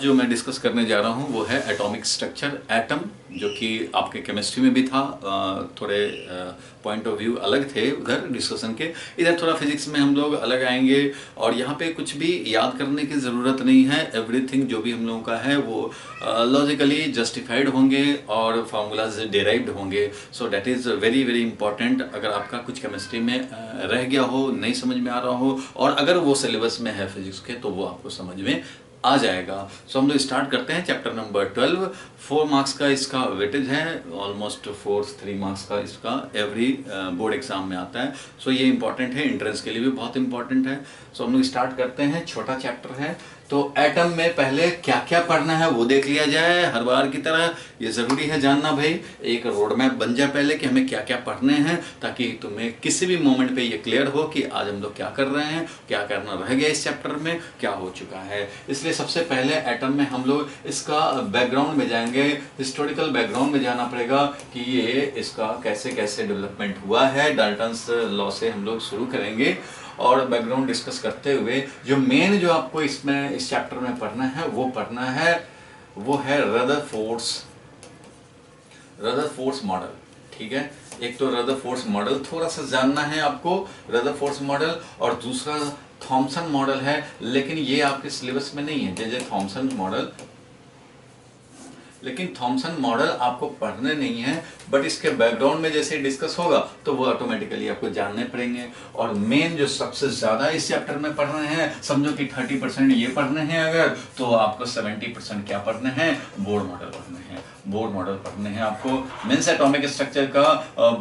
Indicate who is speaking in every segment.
Speaker 1: जो मैं डिस्कस करने जा रहा हूँ वो है एटॉमिक स्ट्रक्चर एटम, जो कि आपके केमिस्ट्री में भी था। थोड़े पॉइंट ऑफ व्यू अलग थे उधर डिस्कशन के, इधर थोड़ा फिजिक्स में हम लोग अलग आएंगे। और यहाँ पे कुछ भी याद करने की ज़रूरत नहीं है, एवरीथिंग जो भी हम लोगों का है वो लॉजिकली जस्टिफाइड होंगे और फार्मूलाज डिराइव्ड होंगे। So that is very very important. अगर आपका कुछ केमिस्ट्री में रह गया हो, नहीं समझ में आ रहा हो, और अगर वो सिलेबस में है फिजिक्स के, तो वो आपको समझ में आ जाएगा। सो हम लोग स्टार्ट करते हैं चैप्टर नंबर 12। 4 मार्क्स का इसका वेटेज है, ऑलमोस्ट 3 मार्क्स का इसका एवरी बोर्ड एग्जाम में आता है। सो ये इंपॉर्टेंट है, एंट्रेंस के लिए भी बहुत इंपॉर्टेंट है। सो हम लोग स्टार्ट करते हैं। छोटा चैप्टर है, तो एटम में पहले क्या क्या पढ़ना है वो देख लिया जाए। हर बार की तरह ये ज़रूरी है जानना भाई, एक रोड मैप बन जाए पहले कि हमें क्या क्या पढ़ने हैं, ताकि तुम्हें किसी भी मोमेंट पे ये क्लियर हो कि आज हम लोग क्या कर रहे हैं, क्या करना रह गया इस चैप्टर में, क्या हो चुका है। इसलिए सबसे पहले एटम में हम लोग इसका बैकग्राउंड में जाएंगे, हिस्टोरिकल बैकग्राउंड में जाना पड़ेगा कि ये इसका कैसे कैसे डेवलपमेंट हुआ है। डाल्टन्स लॉ से हम लोग शुरू करेंगे और बैकग्राउंड डिस्कस करते हुए जो मेन जो आपको इसमें इस चैप्टर में पढ़ना है वो है रदरफोर्ड्स मॉडल। ठीक है, एक तो रदरफोर्ड्स मॉडल थोड़ा सा जानना है आपको, रदरफोर्ड्स मॉडल, और दूसरा थॉमसन मॉडल है, लेकिन ये आपके सिलेबस में नहीं है। जैसे थॉमसन मॉडल, लेकिन थॉमसन मॉडल आपको पढ़ने नहीं है, बट इसके बैकग्राउंड में जैसे डिस्कस होगा तो वो ऑटोमेटिकली आपको जानने पड़ेंगे। और मेन जो सबसे ज़्यादा इस चैप्टर में पढ़ने हैं, समझो कि 30% ये पढ़ने हैं अगर, तो आपको 70% क्या पढ़ने हैं, बोर्ड मॉडल पढ़ने हैं। बोर्ड मॉडल पढ़ने हैं आपको, मीन्स एटॉमिक स्ट्रक्चर का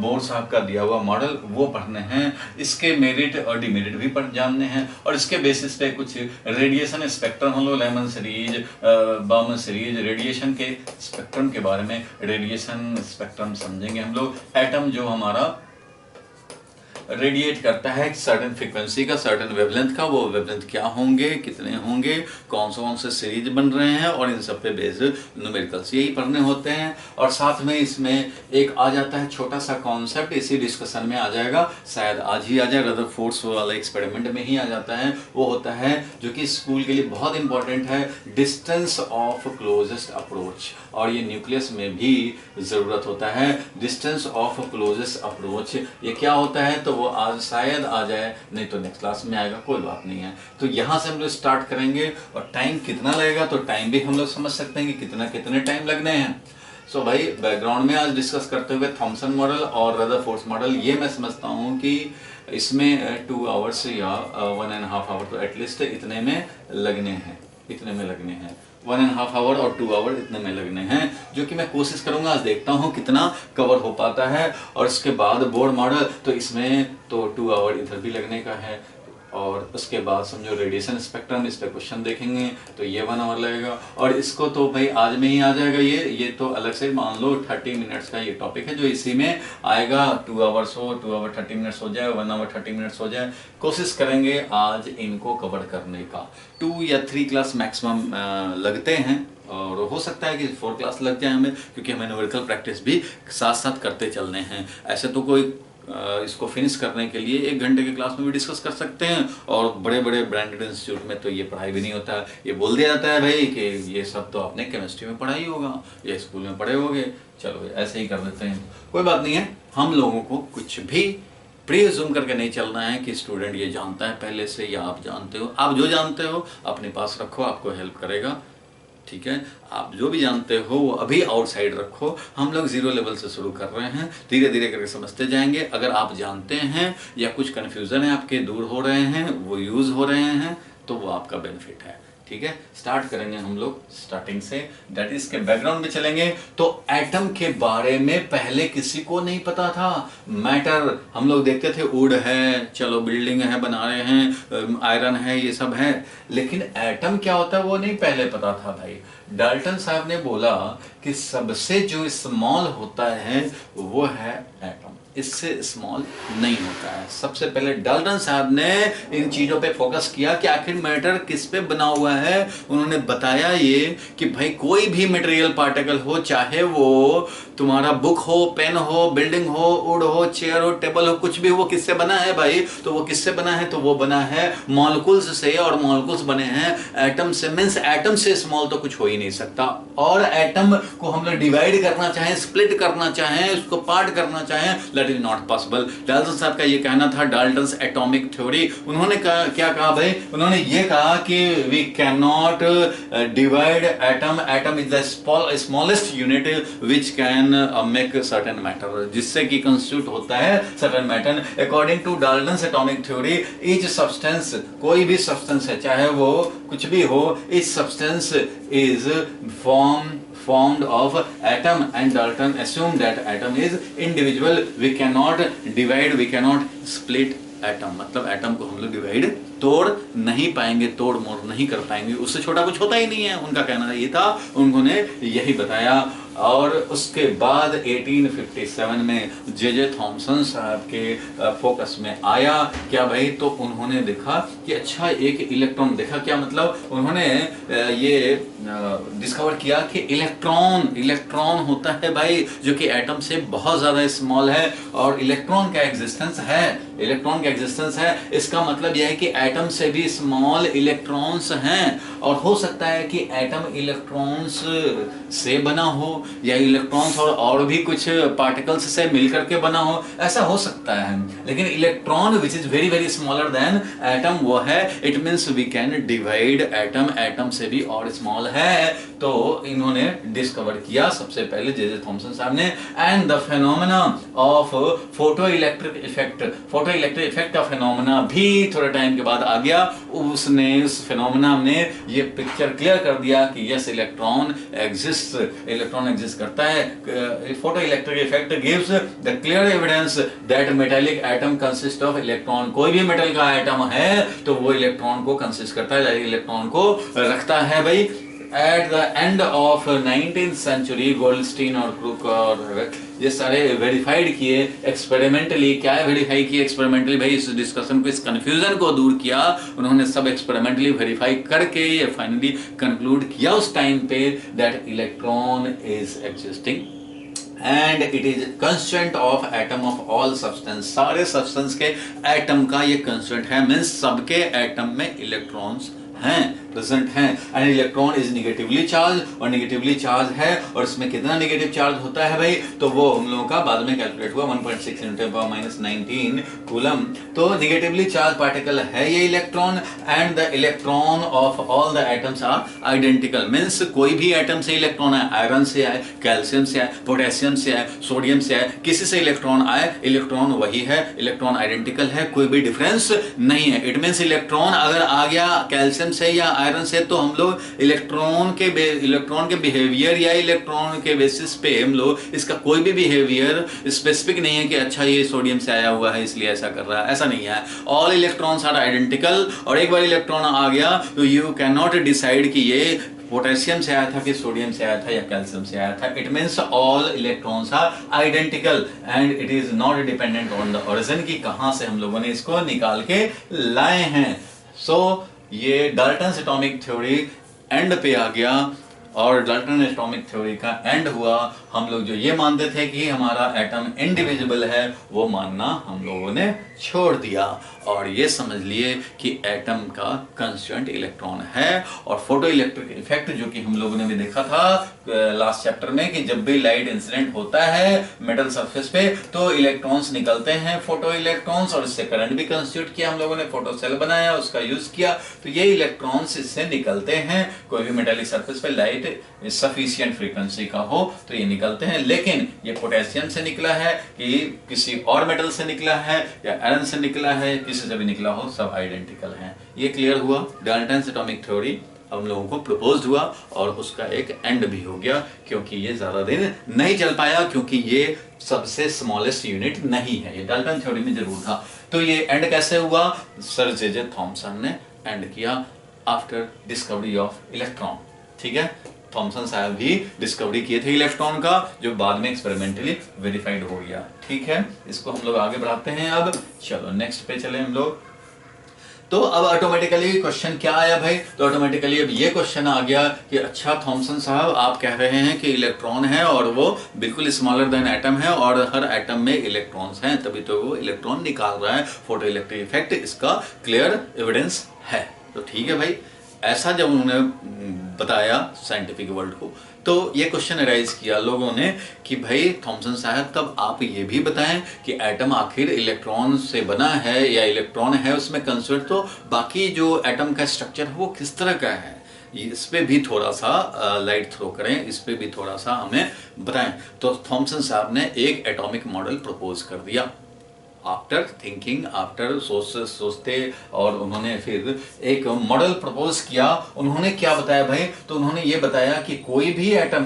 Speaker 1: बोर्ड साहब का दिया हुआ मॉडल वो पढ़ने हैं। इसके मेरिट और डिमेरिट भी पढ़ जानने हैं, और इसके बेसिस पे कुछ रेडिएशन स्पेक्ट्रम हम लोग Lyman series, Bowman series, radiation के स्पेक्ट्रम के बारे में, रेडिएशन स्पेक्ट्रम समझेंगे हम लोग। एटम जो हमारा रेडिएट करता है सर्टेन फ्रीक्वेंसी का, सर्टेन वेवलेंथ का, वो वेवलेंथ क्या होंगे, कितने होंगे, कौन से सीरीज बन रहे हैं, और इन सब पे बेस्ड न्यूमेरिकल्स यही पढ़ने होते हैं। और साथ में इसमें एक आ जाता है छोटा सा कॉन्सेप्ट, इसी डिस्कशन में आ जाएगा, शायद आज ही आ जाए, रदरफोर्ड्स वाला एक्सपेरिमेंट में ही आ जाता है। वो होता है जो कि स्कूल के लिए बहुत इंपॉर्टेंट है, डिस्टेंस ऑफ क्लोजेस्ट अप्रोच। और ये न्यूक्लियस में भी ज़रूरत होता है, डिस्टेंस ऑफ क्लोजेस्ट अप्रोच। ये क्या होता है, तो वो आज शायद आ जाए, नहीं तो नेक्स्ट क्लास में आएगा, कोई बात नहीं है। तो यहाँ से हम लोग स्टार्ट करेंगे, और टाइम कितना लगेगा तो टाइम भी हम लोग समझ सकते हैं कि कितने टाइम लगने हैं। सो भाई बैकग्राउंड में आज डिस्कस करते हुए थॉमसन मॉडल और रदरफोर्ड्स मॉडल, ये मैं समझता हूँ कि इसमें 2 आवर्स या 1.5 आवर तो एटलीस्ट इतने में लगने हैं, 1.5 आवर और 2 आवर इतने में लगने हैं, जो कि मैं कोशिश करूंगा। आज देखता हूं कितना कवर हो पाता है। और इसके बाद बोर्ड मॉडल, तो इसमें तो 2 आवर इधर भी लगने का है, और उसके बाद समझो रेडिएशन स्पेक्ट्रम, इस पर क्वेश्चन देखेंगे तो ये 1 आवर लगेगा। और इसको तो भाई आज में ही आ जाएगा, ये तो अलग से मान लो 30 मिनट्स का ये टॉपिक है जो इसी में आएगा। 2 आवर्स हो, 2 आवर 30 मिनट्स हो जाए, 1 आवर 30 मिनट्स हो जाए। कोशिश करेंगे आज इनको कवर करने का। 2 या 3 क्लास मैक्सिमम लगते हैं, और हो सकता है कि 4 क्लास लग जाए हमें, क्योंकि हमें न्यूमेरिकल प्रैक्टिस भी साथ साथ करते चलने हैं। ऐसे तो कोई इसको फिनिश करने के लिए 1 घंटे के क्लास में भी डिस्कस कर सकते हैं, और बड़े बड़े ब्रांडेड इंस्टीट्यूट में तो ये पढ़ाई भी नहीं होता है। ये बोल दिया जाता है भाई कि ये सब तो आपने केमिस्ट्री में पढ़ा ही होगा, ये स्कूल में पढ़े होंगे, चलो ऐसे ही कर देते हैं। कोई बात नहीं है, हम लोगों को कुछ भी प्रीज्यूम करके नहीं चलना है कि स्टूडेंट ये जानता है पहले से, या आप जानते हो। आप जो जानते हो अपने पास रखो, आपको हेल्प करेगा। ठीक है, आप जो भी जानते हो वो अभी आउटसाइड रखो। हम लोग 0 लेवल से शुरू कर रहे हैं, धीरे धीरे करके समझते जाएंगे। अगर आप जानते हैं या कुछ कन्फ्यूज़न है आपके दूर हो रहे हैं, वो यूज़ हो रहे हैं, तो वो आपका बेनिफिट है। ठीक है, स्टार्ट करेंगे हम लोग स्टार्टिंग से, दैट इज के बैकग्राउंड में चलेंगे। तो एटम के बारे में पहले किसी को नहीं पता था। मैटर हम लोग देखते थे, वुड है, चलो बिल्डिंग है बना रहे हैं, आयरन है, ये सब है, लेकिन एटम क्या होता है वो नहीं पहले पता था भाई। डाल्टन साहब ने बोला कि सबसे जो स्मॉल होता है वो है एटम। इससे स्मॉल नहीं होता है। सबसे पहले डाल्टन साहब ने इन चीज़ों पे फोकस किया कि आखिर मैटर किस पे बना हुआ है। उन्होंने बताया ये कि भाई कोई भी मटेरियल पार्टिकल हो, चाहे वो तुम्हारा बुक हो, पेन हो, बिल्डिंग हो, वुड हो, चेयर हो, टेबल हो, कुछ भी, वो किससे बना है भाई? तो वो किससे बना है? तो वो बना है मॉलिक्यूल्स से, और मॉलिक्यूल्स बने हैं एटम से। मींस एटम से स्मॉल तो कुछ हो ही नहीं सकता। और एटम को हम लोग डिवाइड करना चाहें, स्प्लिट करना चाहें, उसको पार्ट करना चाहें, that is not possible. Dalton साहब का ये कहना था, डाल्टन्स एटॉमिक थ्योरी। उन्होंने क्या कहा भाई? उन्होंने ये कहा कि we can not divide atom, atom is the smallest unit which can make certain matter, जिससे कि कंस्टिट्यूट होता है certain matter. According to Dalton's atomic theory, each substance, कोई भी सब्सटेंस है, चाहे वो कुछ भी हो, each substance is formed of atom, and Dalton assumed that atom is indivisible. We cannot divide, we cannot split atom. मतलब एटम को हम लोग डिवाइड तोड़ नहीं पाएंगे, तोड़ मोड़ नहीं कर पाएंगे, उससे छोटा कुछ होता ही नहीं है। उनका कहना ये था, उन्होंने यही बताया। और उसके बाद 1857 में जे थॉमसन साहब के फोकस में आया क्या भाई? तो उन्होंने देखा कि अच्छा एक इलेक्ट्रॉन, देखा क्या मतलब? उन्होंने ये डिस्कवर किया कि इलेक्ट्रॉन होता है भाई, जो कि एटम से बहुत ज्यादा स्मॉल है, और इलेक्ट्रॉन का एग्जिस्टेंस है। इसका मतलब यह है कि एटम से भी स्मॉल इलेक्ट्रॉन्स हैं, और हो सकता है कि एटम इलेक्ट्रॉन्स से बना हो, या इलेक्ट्रॉन्स और भी कुछ पार्टिकल्स से मिलकर के बना हो, ऐसा हो सकता है। लेकिन electron which is very very smaller than atom, वो है, it means we can divide atom, atom से भी और स्मॉल है। तो इन्होंने डिस्कवर किया सबसे पहले जे थॉमसन साहब ने। And the phenomena of photo electric effect का फेनोमेना भी थोड़े टाइम के बाद आ गया। उसने, उस फेनोमेना ने ये पिक्चर क्लियर कर दिया कि यस, इलेक्ट्रॉन एग्जिस्ट करता है। Photo electric effect gives the clear evidence that metallic atom consist of electron. कोई भी मेटल का एटम है तो वो इलेक्ट्रॉन को कंसिस्ट करता है, इलेक्ट्रॉन को रखता है भाई। At the end of 19th century, Goldstein और क्रूक और ये सारे वेरीफाइड किए एक्सपेरिमेंटली। क्या है वेरीफाई किए एक्सपेरिमेंटली भाई? इस डिस्कशन को, इस कंफ्यूजन को दूर किया उन्होंने, सब एक्सपेरिमेंटली वेरीफाई करके ये फाइनली कंक्लूड किया उस टाइम पे that electron is existing and it is constant of atom of all substance. सारे सब्सटेंस के एटम का ये कंस्टेंट है, मींस सबके एटम में इलेक्ट्रॉन्स हैं, प्रेजेंट हैं। And electron is negatively charge, और निगेटिवली चार्ज है, और इसमें कितना निगेटिव चार्ज होता है भाई? तो वो हम लोगों का बाद में कैलकुलेट हुआ, 1.6 × 10⁻⁹ कूलम। तो निगेटिवली चार्ज पार्टिकल है ये electron. And the electron of all the atoms are identical, means कोई भी एटम से इलेक्ट्रॉन आए, आयरन से आए, कैल्शियम से आए, पोटेशियम से आए, सोडियम से आए, किसी से इलेक्ट्रॉन आए, इलेक्ट्रॉन वही है, इलेक्ट्रॉन आइडेंटिकल है, कोई भी डिफरेंस नहीं है। इट मींस इलेक्ट्रॉन अगर आ गया कैल्शियम से या आयरन से, तो हम लोग इलेक्ट्रॉन के बिहेवियर या इलेक्ट्रॉन के बेसिस पे हम लोग इसका कोई भी बिहेवियर स्पेसिफिक नहीं है कि अच्छा ये सोडियम से आया हुआ है इसलिए ऐसा कर रहा है, ऐसा नहीं है। ऑल इलेक्ट्रॉन्स आर आइडेंटिकल, और एक बार इलेक्ट्रॉन आ गया तो यू कैन नॉट डिसाइड कि ये पोटेशियम से आया था कि सोडियम से आया था या कैल्शियम से आया था। It means all electrons are identical and it is not dependent on the origin की कहां से हम लोगों ने इसको निकाल के लाए हैं। सो ये डाल्टन्स एटॉमिक थ्योरी एंड पे आ गया, और डाल्टन एटॉमिक थ्योरी का एंड हुआ। हम लोग जो ये मानते थे कि हमारा एटम इनडिविजिबल है, वो मानना हम लोगों ने छोड़ दिया, और ये समझ लिए कि एटम का कांस्टेंट इलेक्ट्रॉन है। और फोटो इलेक्ट्रिक इफेक्ट जो कि हम लोगों ने भी देखा था लास्ट चैप्टर में, कि जब भी लाइट इंसिडेंट होता है मेटल सरफेस पे तो इलेक्ट्रॉन्स निकलते हैं, फोटो इलेक्ट्रॉन्स, और इससे करंट भी कंस्टिट्यूट किया हम लोगों ने, फोटो सेल बनाया, उसका यूज किया, तो ये इलेक्ट्रॉन्स इससे निकलते हैं। कोई भी मेटालिक सरफेस पे लाइट सफिशिएंट फ्रीक्वेंसी का हो तो ये निकलते हैं। लेकिन ये पोटेशियम से निकला है कि किसी और मेटल से निकला है या आयरन से निकला है, किसी से भी निकला हो, सब आइडेंटिकल हैं। ये क्लियर हुआ। डाल्टन्स एटॉमिक थ्योरी हम लोगों को प्रपोज्ड हुआ, और उसका एक एंड भी हो गया, क्योंकि ये ज्यादा दिन नहीं चल पाया, क्योंकि ये सबसे स्मॉलेस्ट यूनिट नहीं है। ये डाल्टन थ्योरी में जरूर था। तो ये एंड कैसे हुआ? सर जे थॉमसन ने एंड किया आफ्टर डिस्कवरी ऑफ इलेक्ट्रॉन। ठीक है, थॉमसन साहब भी डिस्कवरी किए थे इलेक्ट्रॉन का, जो बाद में एक्सपेरिमेंटली वेरीफाइड हो गया। ठीक है, इसको हम लोग आगे बढ़ाते हैं। अब चलो नेक्स्ट पे चले हम लोग। तो अब ऑटोमेटिकली क्वेश्चन क्या आया भाई, तो ऑटोमेटिकली अब ये क्वेश्चन आ गया कि अच्छा थॉमसन साहब आप कह रहे हैं कि इलेक्ट्रॉन है और वो बिल्कुल स्मॉलर देन एटम है और हर एटम में इलेक्ट्रॉन्स हैं, तभी तो वो इलेक्ट्रॉन निकाल रहा है, फोटो इलेक्ट्रिक इफेक्ट इसका क्लियर एविडेंस है। तो ठीक है भाई, ऐसा जब उन्होंने बताया साइंटिफिक वर्ल्ड को, तो ये क्वेश्चन अराइज किया लोगों ने कि भाई थॉमसन साहब तब आप ये भी बताएं कि एटम आखिर इलेक्ट्रॉन से बना है या इलेक्ट्रॉन है उसमें कंस्ट्रक्ट, तो बाकी जो एटम का स्ट्रक्चर है वो किस तरह का है, इस पे भी थोड़ा सा लाइट थ्रो करें, इस पे भी थोड़ा सा हमें बताएं। तो थॉमसन साहब ने एक एटॉमिक मॉडल प्रपोज कर दिया आफ्टर थिंकिंग, आफ्टर सोचते और उन्होंने फिर एक मॉडल प्रपोज किया। उन्होंने क्या बताया भाई, तो उन्होंने ये बताया कि कोई भी एटम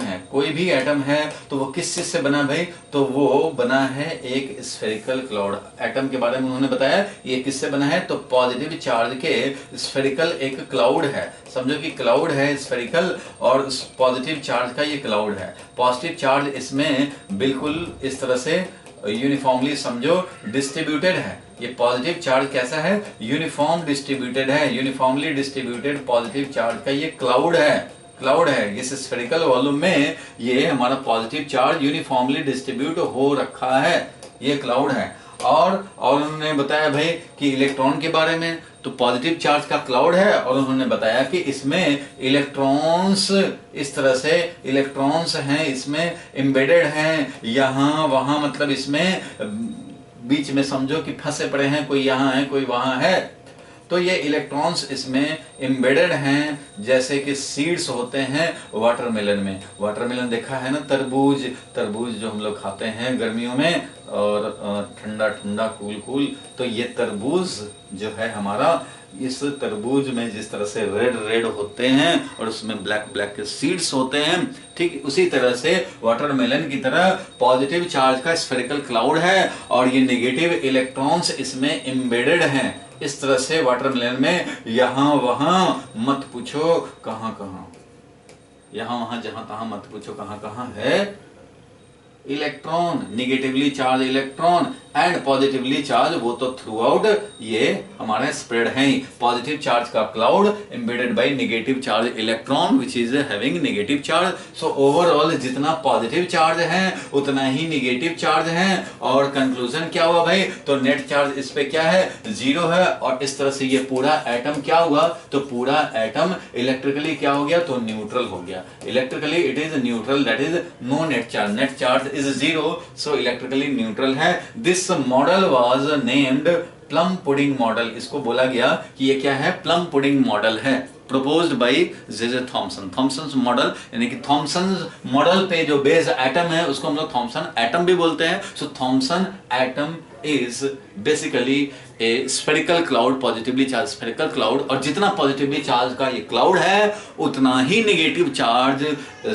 Speaker 1: है तो वो किस चीज से बना भाई, तो वो बना है एक स्फेरिकल क्लाउड। एटम के बारे में उन्होंने बताया ये किससे बना है, तो पॉजिटिव चार्ज के स्फेरिकल एक क्लाउड है, समझो कि क्लाउड है स्फेरिकल और पॉजिटिव चार्ज का ये क्लाउड है। पॉजिटिव चार्ज इसमें बिल्कुल इस तरह से यूनिफॉर्मली समझो डिस्ट्रीब्यूटेड है। ये पॉजिटिव चार्ज कैसा है, यूनिफॉर्म डिस्ट्रीब्यूटेड है, यूनिफॉर्मली डिस्ट्रीब्यूटेड पॉजिटिव चार्ज का ये क्लाउड है। इस स्फेरिकल वॉल्यूम में ये हमारा पॉजिटिव चार्ज यूनिफॉर्मली डिस्ट्रीब्यूट हो रखा है, ये क्लाउड है। और उन्होंने बताया भाई कि इलेक्ट्रॉन के बारे में, तो पॉजिटिव चार्ज का क्लाउड है और उन्होंने बताया कि इसमें इलेक्ट्रॉन्स इस तरह से इलेक्ट्रॉन्स हैं, इसमें एम्बेडेड हैं यहाँ वहाँ, मतलब इसमें बीच में समझो कि फंसे पड़े हैं, कोई यहाँ है कोई वहाँ है, तो ये इलेक्ट्रॉन्स इसमें एम्बेडेड हैं, जैसे कि सीड्स होते हैं वाटरमेलन में। वाटरमेलन देखा है ना, तरबूज जो हम लोग खाते हैं गर्मियों में और ठंडा ठंडा कूल, तो ये तरबूज जो है हमारा, इस तरबूज में जिस तरह से रेड होते हैं और उसमें ब्लैक के सीड्स होते हैं, ठीक उसी तरह से वाटरमेलन की तरह पॉजिटिव चार्ज का स्फेरिकल क्लाउड है और ये नेगेटिव इलेक्ट्रॉन्स इसमें एम्बेडेड हैं। इस तरह से वाटरमेलन में यहाँ वहाँ मत पूछो कहाँ, यहाँ वहाँ जहाँ तहाँ मत पूछो कहाँ है electron, negatively charge electron and positively charge, वो तो थ्रू आउट ये हमारे स्प्रेड हैं। पॉजिटिव चार्ज का cloud embedded by negative charge electron which is having negative charge. So overall जितना पॉजिटिव चार्ज है उतना ही नेगेटिव चार्ज है। और कंक्लूजन क्या हुआ भाई, तो नेट चार्ज इस पे क्या है, 0 है। और इस तरह से ये पूरा एटम क्या हुआ, तो पूरा एटम इलेक्ट्रिकली क्या हो गया, तो न्यूट्रल हो गया। Electrically it is neutral, that is no net charge, net charge is 0, so electrically neutral है। This model was named plum pudding model, इसको बोला गया कि ये क्या है, प्लम पुडिंग मॉडल है, proposed by J Thomson. Thompson model यानी कि थॉमसन मॉडल पे जो बेस एटम है उसको हम लोग थॉमसन एटम भी बोलते हैं। So Thomson atom is basically a spherical cloud, positively charge spherical cloud, और जितना पॉजिटिवली चार्ज का ये क्लाउड है उतना ही नेगेटिव चार्ज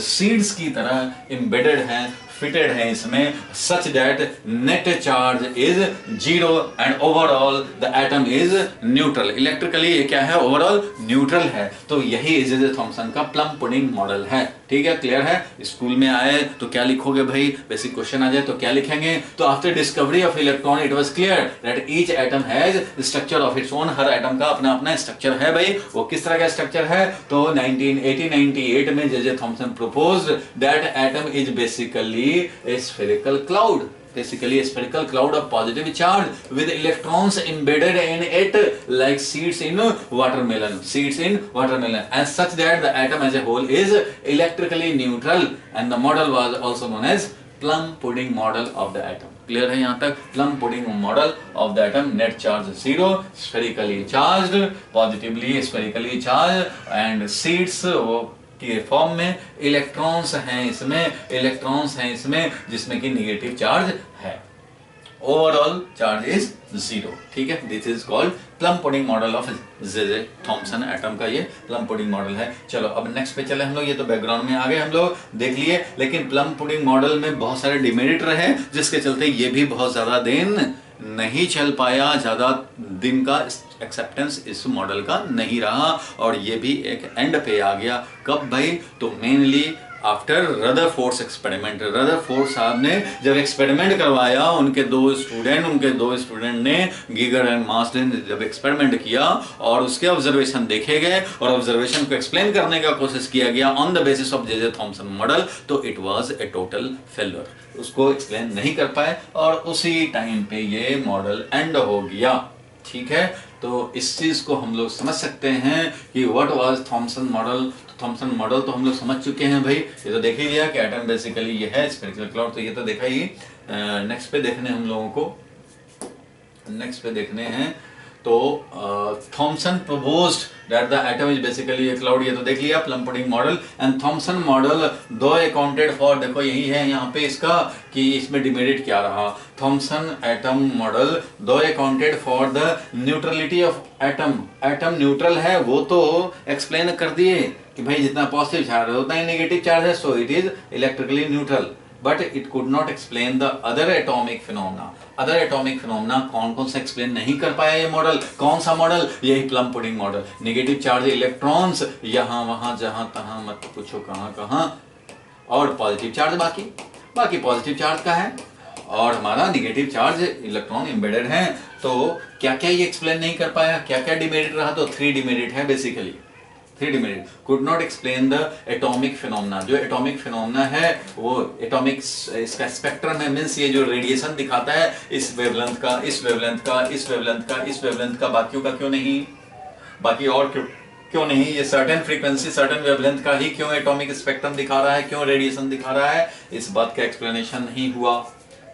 Speaker 1: सीड्स की तरह एम्बेडेड है, फिटेड है इसमें, such that net charge is 0 and overall the atom is neutral। Electrically ये क्या है, ओवरऑल न्यूट्रल है। तो यही जे थॉमसन का प्लम पुडिंग मॉडल है। ठीक है, क्लियर है। स्कूल में आए तो क्या लिखोगे भाई, बेसिक क्वेश्चन आ जाए तो क्या लिखेंगे, तो after discovery of electron it was clear that each atom has structure of its own. Her atom का अपना अपना स्ट्रक्चर है भाई। वो किस तरह का स्ट्रक्चर है, तो 1998 में J Thomson proposed that atom is basically a spherical cloud, basically a spherical cloud of positive charge with electrons embedded in it like seeds in watermelon, and such that the atom as a whole is electrically neutral, and the model was also known as plum pudding model of the atom। Clear है यहाँ तक, plum pudding model of the atom, net charge 0, spherically charged, positively spherically charge and seeds वो के form में, electrons हैं इसमें जिसमें कि नेगेटिव चार्ज है। Overall charge is 0। ठीक है, this is called plum pudding model of J Thompson atom का ये प्लम पुडिंग मॉडल है। चलो अब नेक्स्ट पे चले हम लोग, ये तो बैकग्राउंड में आ गए हम लोग देख लिए, लेकिन प्लम पुडिंग मॉडल में बहुत सारे डिमेरिट रहे जिसके चलते ये भी बहुत ज्यादा दिन नहीं चल पाया, ज्यादा दिन का एक्सेप्टेंस इस मॉडल का नहीं रहा और ये भी एक एंड पे आ गया। कब भाई? तो mainly after Rutherford experiment. Rutherford साहब ने जब एक्सपेरिमेंट करवाया, उनके दो स्टूडेंट ने, गीगर एंड मार्सडेन, जब एक्सपेरिमेंट किया और उसके ऑब्जर्वेशन देखे गए और ऑब्जर्वेशन को एक्सप्लेन करने का कोशिश किया गया on the basis of J Thomson model, तो it was a total failure. उसको एक्सप्लेन नहीं कर पाए और उसी टाइम पे ये मॉडल एंड हो गया। ठीक है, तो इस चीज को हम लोग समझ सकते हैं कि what was Thompson model. Thompson model तो हम लोग समझ चुके हैं भाई, ये तो देख ही लिया कि एटम बेसिकली ये है, स्फेरिकल क्लाउड तो ये तो देखा ही। नेक्स्ट पे देखने हम लोगों को, नेक्स्ट पे देखने हैं तो Thomson proposed that the atom is basically a cloud, ये तो देख लिया plum pudding model. And Thomson model do accounted for, देखो यही है यहाँ पे इसका कि इसमें डिमेरिट क्या रहा। Thompson atom model do accounted for the neutrality of atom, atom neutral है वो तो एक्सप्लेन कर दिए कि भाई जितना पॉजिटिव चार्ज है उतना ही नेगेटिव चार्ज है, so it is electrically neutral, but it could not explain the other atomic phenomena. Other atomic phenomena कौन कौन सा एक्सप्लेन नहीं कर पाया ये मॉडल? कौन सा मॉडल? यही plum pudding model. Negative charge electrons यहाँ वहां जहां तहां, मत पूछो कहां कहां, और पॉजिटिव चार्ज बाकी पॉजिटिव चार्ज का है और हमारा नेगेटिव चार्ज इलेक्ट्रॉन एम्बेडेड है। तो क्या क्या ये एक्सप्लेन नहीं कर पाया, क्या क्या डिमेरिट रहा? तो 3 डिमेरिट है basically, 3 demerit. Could not explain the atomic phenomena, जो एटॉमिक फिनोमेना है वो एटॉमिक इसका स्पेक्ट्रम है, मींस ये जो रेडिएशन दिखाता है इस वेवलेंथ का, इस वेवलेंथ का, इस वेवलेंथ का, इस वेवलेंथ का, बाकियों का क्यों नहीं? बाकी और क्यों नहीं? ये सर्टेन फ्रीक्वेंसी सर्टेन वेवलेंथ का ही क्यों एटॉमिक स्पेक्ट्रम दिखा रहा है, क्यों रेडिएशन दिखा रहा है? इस बात का एक्सप्लेनेशन नहीं हुआ।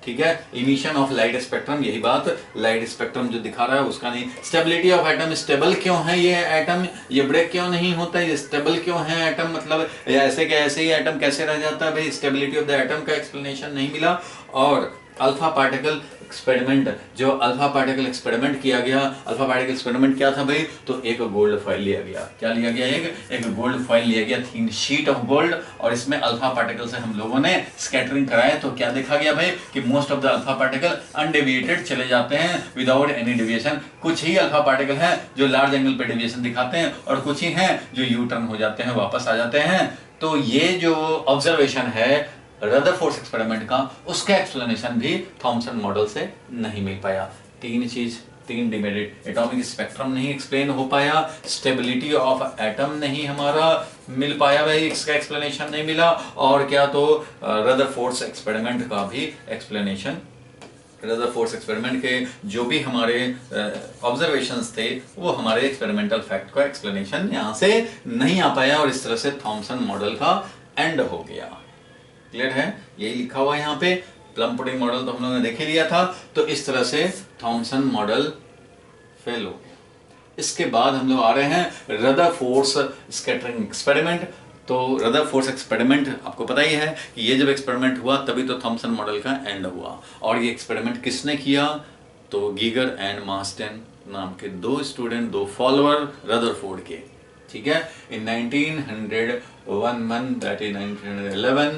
Speaker 1: ठीक है, इमिशन ऑफ लाइट स्पेक्ट्रम, यही बात, लाइट स्पेक्ट्रम जो दिखा रहा है उसका नहीं। स्टेबिलिटी ऑफ एटम, स्टेबल क्यों है ये एटम, ये ब्रेक क्यों नहीं होता, ये स्टेबल क्यों है एटम, मतलब ऐसे के ऐसे ही एटम कैसे रह जाता है भाई? स्टेबिलिटी ऑफ द एटम का एक्सप्लेनेशन नहीं मिला। और अल्फा पार्टिकल एक्सपेरिमेंट, जो अल्फा पार्टिकल एक्सपेरिमेंट किया गया, अल्फा पार्टिकल एक्सपेरिमेंट क्या था भाई? तो एक गोल्ड फॉइल लिया गया, क्या लिया गया? एक गोल्ड फॉइल लिया गया, थिन शीट ऑफ गोल्ड, और इसमें अल्फा पार्टिकल से हम लोगों ने स्कैटरिंग कराया। तो क्या देखा गया भाई कि most of the alpha particle undeviated चले जाते हैं विदाउट एनी डेविएशन। कुछ ही अल्फा पार्टिकल हैं जो लार्ज एंगल पे डेविएशन दिखाते हैं और कुछ ही हैं जो यू टर्न हो जाते हैं, वापस आ जाते हैं। तो ये जो ऑब्जर्वेशन है रदरफोर्ड एक्सपेरिमेंट का, उसका एक्सप्लेनेशन भी थॉमसन मॉडल से नहीं मिल पाया। 3 डिमेरिट, एटॉमिक स्पेक्ट्रम नहीं एक्सप्लेन हो पाया, स्टेबिलिटी ऑफ एटम नहीं हमारा मिल पाया भाई, इसका एक्सप्लेनेशन नहीं मिला, और क्या तो रदरफोर्ड एक्सपेरिमेंट का भी एक्सप्लेनेशन, रदरफोर्ड एक्सपेरिमेंट के जो भी हमारे ऑब्जर्वेशंस थे वो हमारे एक्सपेरिमेंटल फैक्ट का एक्सप्लेनेशन यहाँ से नहीं आ पाया और इस तरह से थॉमसन मॉडल का एंड हो गया। क्लियर है? यही लिखा हुआ है यहाँ पे। प्लम पुडिंग मॉडल तो हम लोगों ने देख ही लिया था, तो इस तरह से थॉमसन मॉडल फेल हो गया। इसके बाद हम लोग आ रहे हैं रदरफोर्ड स्कैटरिंग एक्सपेरिमेंट। तो रदरफोर्ड एक्सपेरिमेंट आपको पता ही है कि ये जब एक्सपेरिमेंट हुआ तभी तो थॉमसन मॉडल का एंड हुआ। और ये एक्सपेरिमेंट किसने किया? तो गीगर एंड मार्सडेन नाम के 2 स्टूडेंट, 2 फॉलोअर रदरफोर्ड के। ठीक है, इन 1911 that is 1911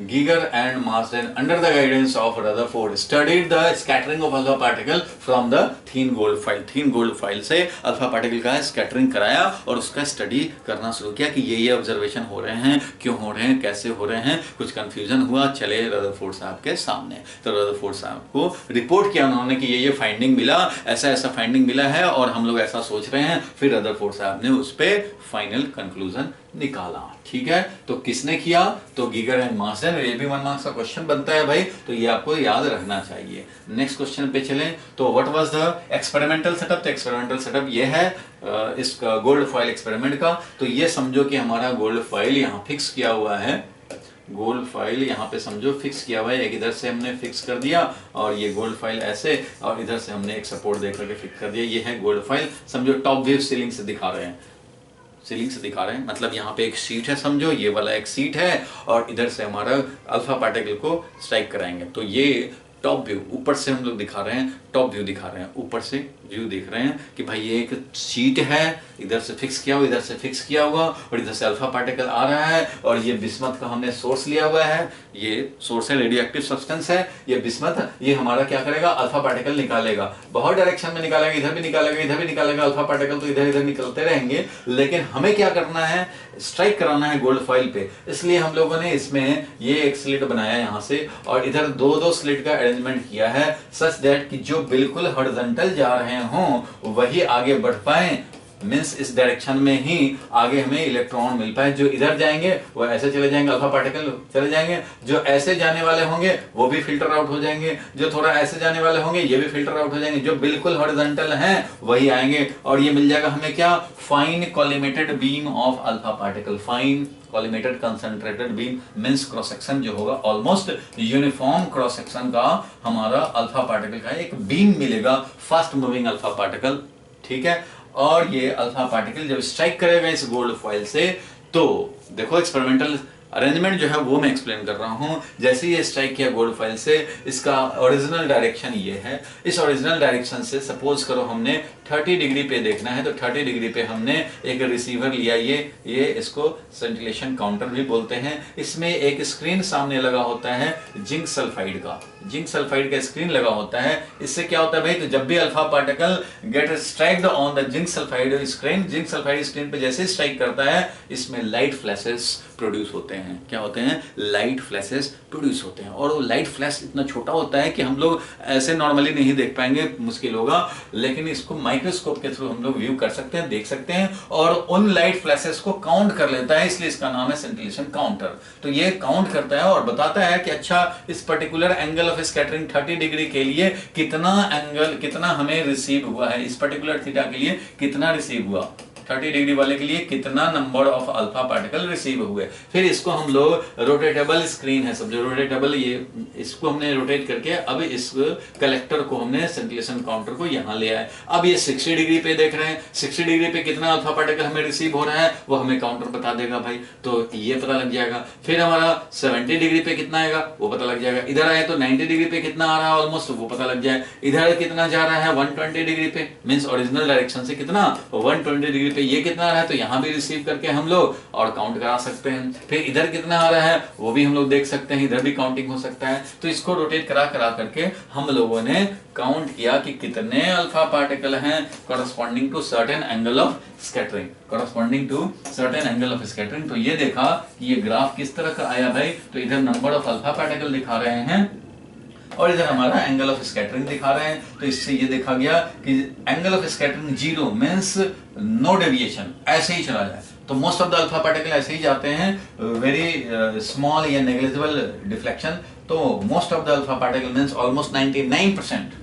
Speaker 1: Giger and Marsden under the guidance of Rutherford studied the scattering of alpha particle from the thin gold foil। thin gold foil से alpha particle का scattering कराया और उसका स्टडी करना शुरू किया कि ये ऑब्जर्वेशन हो रहे हैं, क्यों हो रहे हैं, कैसे हो रहे हैं। कुछ कंफ्यूजन हुआ, चले रदरफोर्ड साहब के सामने, तो रदरफोर्ड साहब को रिपोर्ट किया उन्होंने कि ये फाइंडिंग मिला, ऐसा ऐसा फाइंडिंग मिला है और हम लोग ऐसा सोच रहे हैं। फिर रदरफोर्ड साहब ने उस पर फाइनल कंक्लूजन निकाला। ठीक है, तो किसने किया? तो गीगर एंड मार्सडेन। ये भी 1 मार्क्स का क्वेश्चन बनता है भाई, तो ये आपको याद रखना चाहिए। नेक्स्ट क्वेश्चन पे चलें तो what was the experimental setup? तो एक्सपेरिमेंटल सेटअप ये है इस गोल्ड फॉइल एक्सपेरिमेंट का। तो ये समझो कि हमारा गोल्ड फॉइल यहाँ फिक्स किया हुआ है, गोल्ड फाइल यहाँ पे समझो फिक्स किया हुआ है, एक इधर से हमने फिक्स कर दिया और ये गोल्ड फाइल ऐसे, और इधर से हमने एक सपोर्ट देकर के फिक्स कर दिया। ये है गोल्ड फाइल, समझो टॉप व्यू सीलिंग से दिखा रहे हैं, सीलिंग से दिखा रहे हैं, मतलब यहाँ पे एक सीट है, समझो ये वाला एक सीट है और इधर से हमारा अल्फा पार्टिकल को स्ट्राइक कराएंगे। तो ये टॉप व्यू, ऊपर से हम लोग दिखा रहे हैं, टॉप व्यू दिखा रहे हैं, ऊपर से व्यू देख रहे हैं कि भाई ये एक शीट है, इधर से फिक्स किया हुआ, इधर से फिक्स किया हुआ, और इधर से अल्फा पार्टिकल आ रहा है, और ये बिस्मथ का हमने सोर्स लिया हुआ है, ये सोर्स है, रेडियो एक्टिव सब्सटेंस है ये बिस्मथ, ये हमारा क्या करेगा, अल्फा पार्टिकल निकालेगा, बहुत डायरेक्शन में निकालेगा, इधर भी निकालेगा, इधर भी निकालेगा, अल्फा पार्टिकल तो इधर इधर निकलते रहेंगे, लेकिन हमें क्या करना है, स्ट्राइक कराना है गोल्ड फॉइल पे। इसलिए हम लोगों ने इसमें ये एक स्लिट बनाया यहाँ से, और इधर दो दो स्लिट का अरेंजमेंट किया है, सच दैट कि जो बिल्कुल हॉरिजॉन्टल जा रहे हों वही आगे बढ़ पाए, मीन्स इस डायरेक्शन में ही आगे हमें इलेक्ट्रॉन मिल पाए। जो इधर जाएंगे वो ऐसे चले जाएंगे, अल्फा पार्टिकल चले जाएंगे, जो ऐसे जाने वाले होंगे वो भी फिल्टर आउट हो जाएंगे, जो थोड़ा ऐसे जाने वाले होंगे ये भी फिल्टर आउट हो जाएंगे, जो बिल्कुल हॉरिजॉन्टल हैं वही आएंगे, और ये मिल जाएगा हमें क्या, fine collimated beam of alpha particle. Fine collimated concentrated beam means cross section जो होगा ऑलमोस्ट यूनिफॉर्म क्रॉस सेक्शन का हमारा अल्फा पार्टिकल का एक बीम मिलेगा, फास्ट मूविंग अल्फा पार्टिकल, ठीक है। और ये अल्फा पार्टिकल जब स्ट्राइक करेगा इस गोल्ड फॉइल से, तो देखो एक्सपेरिमेंटल अरेंजमेंट जो है वो मैं एक्सप्लेन कर रहा हूं। जैसे ये स्ट्राइक किया गोल्ड फॉइल से, इसका ओरिजिनल डायरेक्शन ये है, इस ओरिजिनल डायरेक्शन से सपोज करो हमने 30 डिग्री पे देखना है, तो 30 डिग्री पे हमने एक रिसीवर लिया, ये इसको सेंटिलेशन काउंटर भी बोलते हैं। इसमें एक स्क्रीन सामने लगा होता है जिंक सल्फाइड का, जिंक सल्फाइड का स्क्रीन लगा होता है। इससे क्या होता है भाई, तो जब भी alpha particle gate स्ट्राइक्ड on the zinc sulphide screen, zinc sulphide screen पे जैसे स्ट्राइक करता है, इसमें लाइट फ्लैशेस प्रोड्यूस होते हैं। क्या होते हैं, लाइट फ्लैशेस प्रोड्यूस होते हैं, और वो लाइट फ्लैश इतना छोटा होता है कि हम लोग ऐसे नॉर्मली नहीं देख पाएंगे, मुश्किल होगा, लेकिन इसको माइक्रोस्कोप के थ्रू हम लोग व्यू कर सकते हैं, देख सकते हैं, और उन लाइट फ्लैशेस को काउंट कर लेता है, इसलिए इसका नाम है सेंटिलेशन काउंटर। तो ये काउंट करता है और बताता है कि अच्छा इस particular angle of scattering 30 degree के लिए कितना एंगल, कितना हमें रिसीव हुआ है, इस पर्टिकुलर थीटा के लिए कितना रिसीव हुआ, 30 डिग्री वाले के लिए कितना number of alpha particle receive हुए। फिर इसको हम लोग रोटेटेबल स्क्रीन है, समझो रोटेटेबल, ये इसको हमने रोटेट करके अब इस कलेक्टर को हमने सेंटिलेशन काउंटर को यहाँ ले आए। अब ये 60 डिग्री पे देख रहे हैं, 60 डिग्री पे कितना अल्फा पार्टिकल हमें रिसीव हो रहा है वो हमें काउंटर बता देगा भाई, तो ये पता लग जाएगा। फिर हमारा 70 डिग्री पे कितना आएगा वो पता लग जाएगा, इधर आए तो 90 डिग्री पे कितना आ रहा है ऑलमोस्ट वो पता लग जाए, इधर कितना जा रहा है 120 डिग्री पे, मीन्स ओरिजिनल डायरेक्शन से कितना 120 डिग्री पे, ये कितना आ रहा है तो यहाँ भी रिसीव करके हम लोग और काउंट करा सकते हैं। फिर इधर कितना आ रहा है वो भी हम लोग देख सकते हैं, इधर भी काउंटिंग हो सकता है। तो इसको रोटेट करा करा करके हम लोगों ने काउंट किया कि कितने अल्फा पार्टिकल हैं corresponding to certain angle of scattering, corresponding to certain angle of scattering. तो ये देखा कि ये ग्राफ किस तरह का आया भाई, तो इधर नंबर ऑफ अल्फा पार्टिकल दिखा रहे हैं और इधर हमारा एंगल ऑफ स्कैटरिंग दिखा रहे हैं। तो इससे ये देखा गया कि angle of scattering 0 means no deviation, ऐसे ही चला जाए। तो most of the alpha particle ऐसे ही जाते हैं, वेरी स्मॉल या नेग्लिजिबल डिफ्लेक्शन। तो most of the alpha particle means almost 99%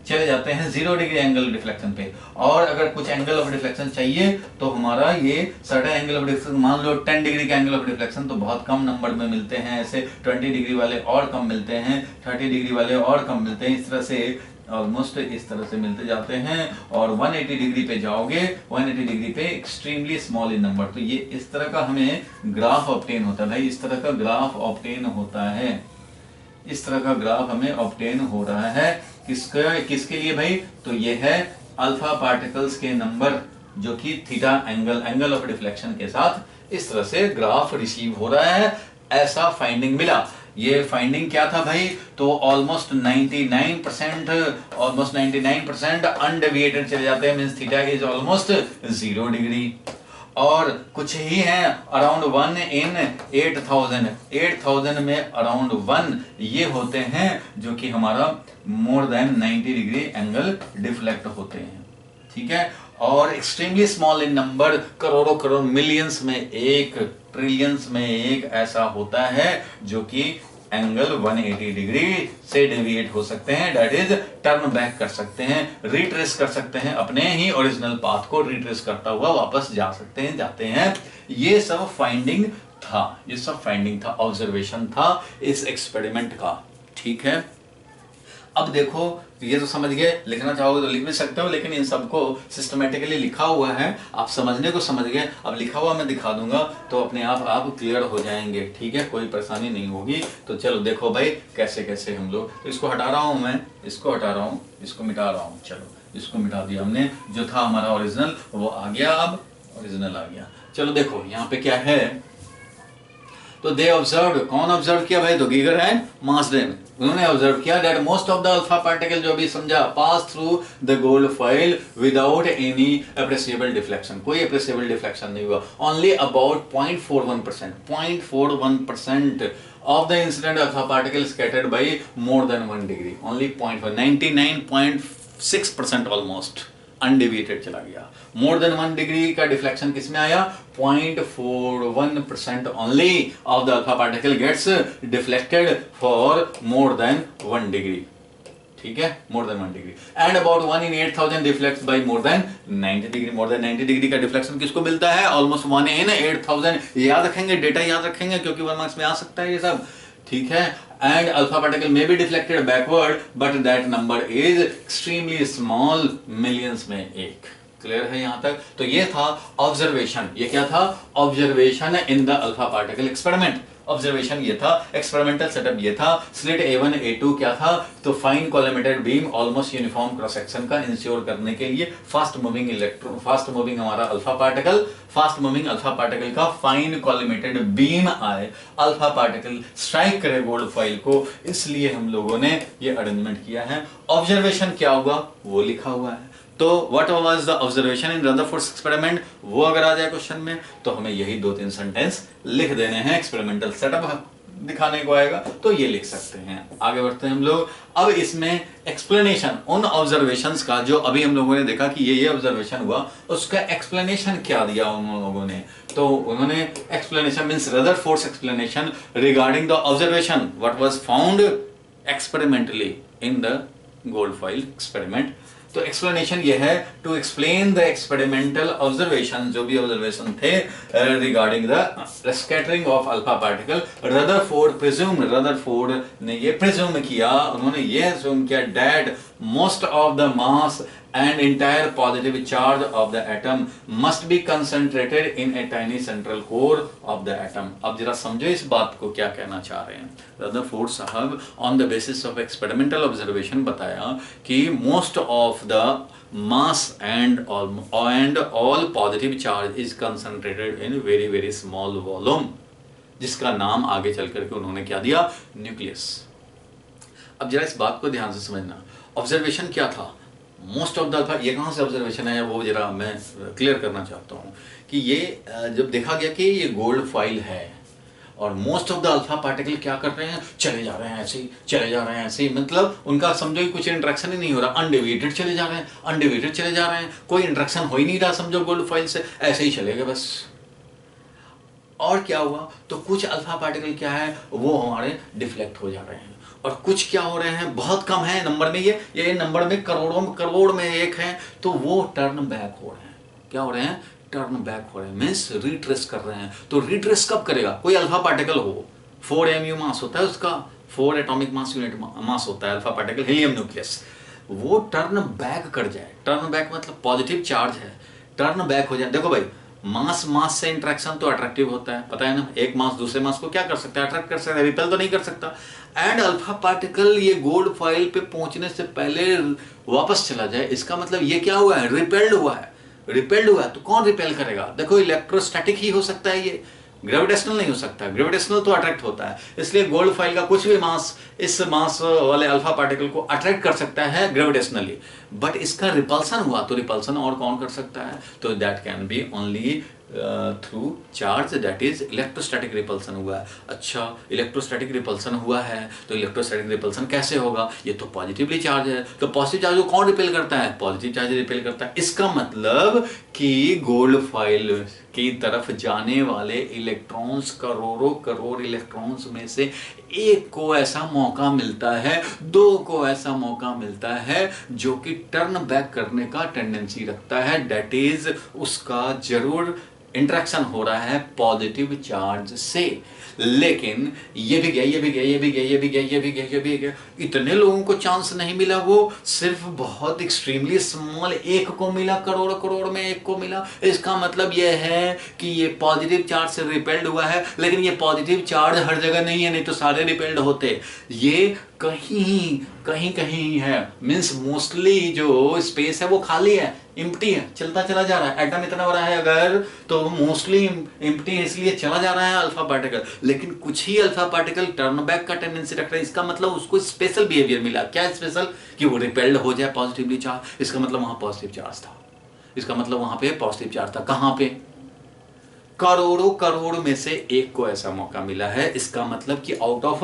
Speaker 1: चले जाते हैं 0 डिग्री एंगल डिफ्लेक्शन पे। और अगर कुछ एंगल ऑफ डिफ्लेक्शन चाहिए तो हमारा ये सर्टेन एंगल ऑफ डिफ्लेक्शन, मान लो 10 डिग्री का एंगल ऑफ डिफ्लेक्शन तो बहुत कम नंबर में मिलते हैं, ऐसे 20 डिग्री वाले और कम मिलते हैं, 30 डिग्री वाले और कम मिलते हैं, इस तरह से ऑलमोस्ट इस तरह से मिलते जाते हैं। और 180 डिग्री पे जाओगे, 180 डिग्री पे एक्सट्रीमली स्मॉल इन नंबर। तो ये इस तरह का हमें ग्राफ ऑब्टेन होता है भाई, इस तरह का ग्राफ ऑब्टेन होता है, इस तरह का ग्राफ हमें ऑब्टेन हो रहा है। किसके लिए भाई, तो ये है अल्फा पार्टिकल्स के नंबर जो कि थीटा एंगल ऑफ डिफ्लेक्शन के साथ इस तरह से ग्राफ रिसीव हो रहा है, ऐसा फाइंडिंग मिला। ये फाइंडिंग क्या था भाई, तो ऑलमोस्ट 99% अनडेविएटेड चले जाते हैं, means theta is almost 0 degree. और कुछ ही है अराउंड 1 इन 8000 में अराउंड 1 ये होते हैं जो कि हमारा मोर देन 90 डिग्री एंगल डिफ्लेक्ट होते हैं, ठीक है। और एक्सट्रीमली स्मॉल इन नंबर, करोड़ों करोड़ मिलियंस में एक, ट्रिलियंस में एक ऐसा होता है जो कि एंगल 180 डिग्री से डेविएट हो सकते हैं, दैट इज टर्न बैक कर सकते हैं, रिट्रेस कर सकते हैं, अपने ही ओरिजिनल पाथ को रिट्रेस करता हुआ वापस जा सकते हैं, जाते हैं। ये सब फाइंडिंग था, ये सब फाइंडिंग था, ऑब्जर्वेशन था इस एक्सपेरिमेंट का, ठीक है। अब देखो, ये तो समझ गए, लिखना चाहोगे तो लिख भी सकते हो, लेकिन इन सबको सिस्टमेटिकली लिखा हुआ है, आप समझने को समझ गए। अब लिखा हुआ मैं दिखा दूंगा तो अपने आप क्लियर हो जाएंगे, ठीक है, कोई परेशानी नहीं होगी। तो चलो देखो भाई कैसे कैसे हम लोग, तो इसको हटा रहा हूँ मैं, इसको हटा रहा हूँ, इसको मिटा रहा हूँ। चलो इसको मिटा दिया हमने, जो था हमारा ओरिजिनल वो आ गया, अब ओरिजिनल आ गया। चलो देखो यहाँ पे क्या है, तो दे ऑब्जर्व, कौन ऑब्जर्व किया भाई, तो गीगर एंड मार्सडेन, उन्होंने ऑब्जर्व किया that most of the alpha particle, जो भी समझा, pass through the gold foil without any appreciable deflection, कोई अप्रिसिएबल डिफ्लेक्शन नहीं हुआ। Only about 0.41%, 0.41% of the incident alpha particle scattered by more than 1 degree, only 0.1, 99.6% almost undeviated चला गया। More than 1 degree का deflection किस में आया, 0.41% only of the alpha particle gets deflected for more than 1 degree, ठीक है, more than 1 degree. And about 1 in 8000 deflects by more than 90 degree. More than 90 degree का deflection किसको मिलता है, ऑलमोस्ट 1 in 8000। याद रखेंगे, डेटा याद रखेंगे, क्योंकि 1 मार्क्स में आ सकता है ये सब, ठीक है। And alpha particle may be deflected backward but that number is extremely small, millions में एक। क्लियर है यहां तक? तो ये था ऑब्जर्वेशन, ये क्या था, observation in the alpha particle experiment. Observation ये था, एक्सपेरिमेंटल सेटअप ये था। स्लिट A1 A2 क्या था, तो fine collimated beam almost uniform cross section का इंश्योर करने के लिए fast moving electron, fast moving हमारा alpha particle, fast moving alpha particle का फाइन कॉलिमेटेड बीम आए, अल्फा पार्टिकल स्ट्राइक करे गोल्ड फॉइल को, इसलिए हम लोगों ने ये अरेंजमेंट किया है। ऑब्जर्वेशन क्या हुआ वो लिखा हुआ है। तो what was the observation in Rutherford's experiment, वो अगर आ जाए क्वेश्चन में तो हमें यही 2-3 सेंटेंस लिख देने हैं। एक्सपेरिमेंटल सेटअप दिखाने को आएगा तो ये लिख सकते हैं। आगे बढ़ते हैं हम लोग। अब इसमें एक्सप्लेनेशन उन ऑब्जर्वेशंस का, जो अभी हम लोगों ने देखा कि ये ऑब्जर्वेशन हुआ, उसका एक्सप्लेनेशन क्या दिया उन लोगों ने। तो उन्होंने explanation means Rutherford's explanation regarding the observation what was found experimentally in the gold foil experiment. तो एक्सप्लेनेशन ये है, to explain the experimental observation, जो भी ऑब्जर्वेशन थे regarding the scattering of alpha particle, Rutherford ने ये प्रिज्यूम किया, उन्होंने ये अज्यूम किया that most of the mass and entire positive charge of the atom must be concentrated in a tiny central core of the atom। अब जरा समझो इस बात को क्या कहना चाह रहे हैं। रदरफोर्ड साहब on the basis of experimental observation बताया कि most of the mass and all positive charge is concentrated in very very small volume, जिसका नाम आगे चल करके उन्होंने क्या दिया, न्यूक्लियस। अब जरा इस बात को ध्यान से समझना, ऑब्जर्वेशन क्या था, मोस्ट ऑफ द अल्फा, ये कहाँ से ऑब्जर्वेशन है वो जरा मैं क्लियर करना चाहता हूँ कि ये जब देखा गया कि ये गोल्ड फॉइल है और most of the alpha particle क्या कर रहे हैं, चले जा रहे हैं ऐसे ही, चले जा रहे हैं ऐसे ही, मतलब उनका समझो कि कुछ इंटरेक्शन ही नहीं हो रहा, अनडिविएटेड चले जा रहे हैं, अनडिविएटेड चले जा रहे हैं, कोई इंटरेक्शन हो ही नहीं रहा समझो गोल्ड फॉइल से, ऐसे ही चले गए बस। और क्या हुआ, तो कुछ अल्फा पार्टिकल क्या है वो हमारे डिफ्लेक्ट हो जा रहे हैं, और कुछ क्या हो रहे हैं, बहुत कम है नंबर में, ये नंबर में करोड़ में एक है, तो वो टर्न बैक हो रहे हैं। क्या हो रहे हैं, टर्न बैक हो रहे हैं, मींस रिट्रेस कर रहे हैं। तो रिट्रेस कब करेगा, कोई अल्फा पार्टिकल हो, 4 mu मास होता है उसका, 4 एटॉमिक मास यूनिट मास होता है अल्फा पार्टिकल, हीलियम न्यूक्लियस, वो टर्न बैक कर जाए। टर्न बैक मतलब पॉजिटिव चार्ज है, टर्न बैक हो जाए। देखो भाई, मास से इंटरेक्शन तो अट्रैक्टिव होता है, पता है ना, एक मास दूसरे मास को क्या कर सकता है, अट्रैक्ट कर सकता है, रिपेल तो नहीं कर सकता। एंड अल्फा पार्टिकल ये गोल्ड फॉइल पे पहुंचने से पहले वापस चला जाए, इसका मतलब ये क्या हुआ है, रिपेल्ड हुआ है। रिपेल्ड हुआ है तो कौन रिपेल करेगा, देखो इलेक्ट्रोस्टैटिक ही हो सकता है, ये ग्रेविटेशनल नहीं हो सकता, ग्रेविटेशनल तो अट्रैक्ट होता है। इसलिए गोल्ड फॉइल का कुछ भी मास इस मास वाले अल्फा पार्टिकल को अट्रैक्ट कर सकता है ग्रेविटेशनली, बट इसका रिपल्सन हुआ तो रिपल्सन और कौन कर सकता है, तो that can be only through charge, that is electrostatic repulsion हुआ है। अच्छा, इलेक्ट्रोस्टैटिक रिपल्सन हुआ है तो इलेक्ट्रोस्टैटिक रिपल्सन कैसे होगा, ये तो पॉजिटिवली चार्ज है, तो पॉजिटिव चार्ज को कौन रिपेल करता है, पॉजिटिव चार्ज रिपेल करता है। इसका मतलब कि गोल्ड फॉइल की तरफ जाने वाले इलेक्ट्रॉन्स, करोड़ों करोड़ इलेक्ट्रॉन्स में से एक को ऐसा मौका मिलता है, 2 को ऐसा मौका मिलता है जो कि टर्न बैक करने का टेंडेंसी रखता है, दैट इज उसका जरूर इंटरेक्शन हो रहा है पॉजिटिव चार्ज से। लेकिन ये भी गया, ये भी गया, ये भी गया, ये भी गया, ये भी गया, ये भी गया, इतने लोगों को चांस नहीं मिला, वो सिर्फ बहुत एक्सट्रीमली स्मॉल एक को मिला, करोड़ करोड़ में एक को मिला। इसका मतलब ये है कि ये पॉजिटिव चार्ज से रिपेल्ड हुआ है, लेकिन ये पॉजिटिव चार्ज हर जगह नहीं है, नहीं तो सारे रिपेल्ड होते। ये कहीं कहीं कहीं है, मीन्स मोस्टली जो स्पेस है वो खाली है, इम्प्टी है, चलता चला जा रहा है। एटम इतना बड़ा है अगर, तो मोस्टली इम्प्टी है, इसलिए चला जा रहा है अल्फा पार्टिकल। लेकिन कुछ ही अल्फा पार्टिकल टर्न बैक का टेंडेंसी रख रहा है। इसका मतलब उसको स्पेशल बिहेवियर मिला। क्या स्पेशल? कि वो रिपेल्ड हो जाए पॉजिटिवली चार्ज। इसका मतलब वहां पॉजिटिव चार्ज था, इसका मतलब वहां पे पॉजिटिव चार्ज था। कहां पे? करोड़ों करोड़ में से एक को ऐसा मौका मिला है। इसका मतलब कि out of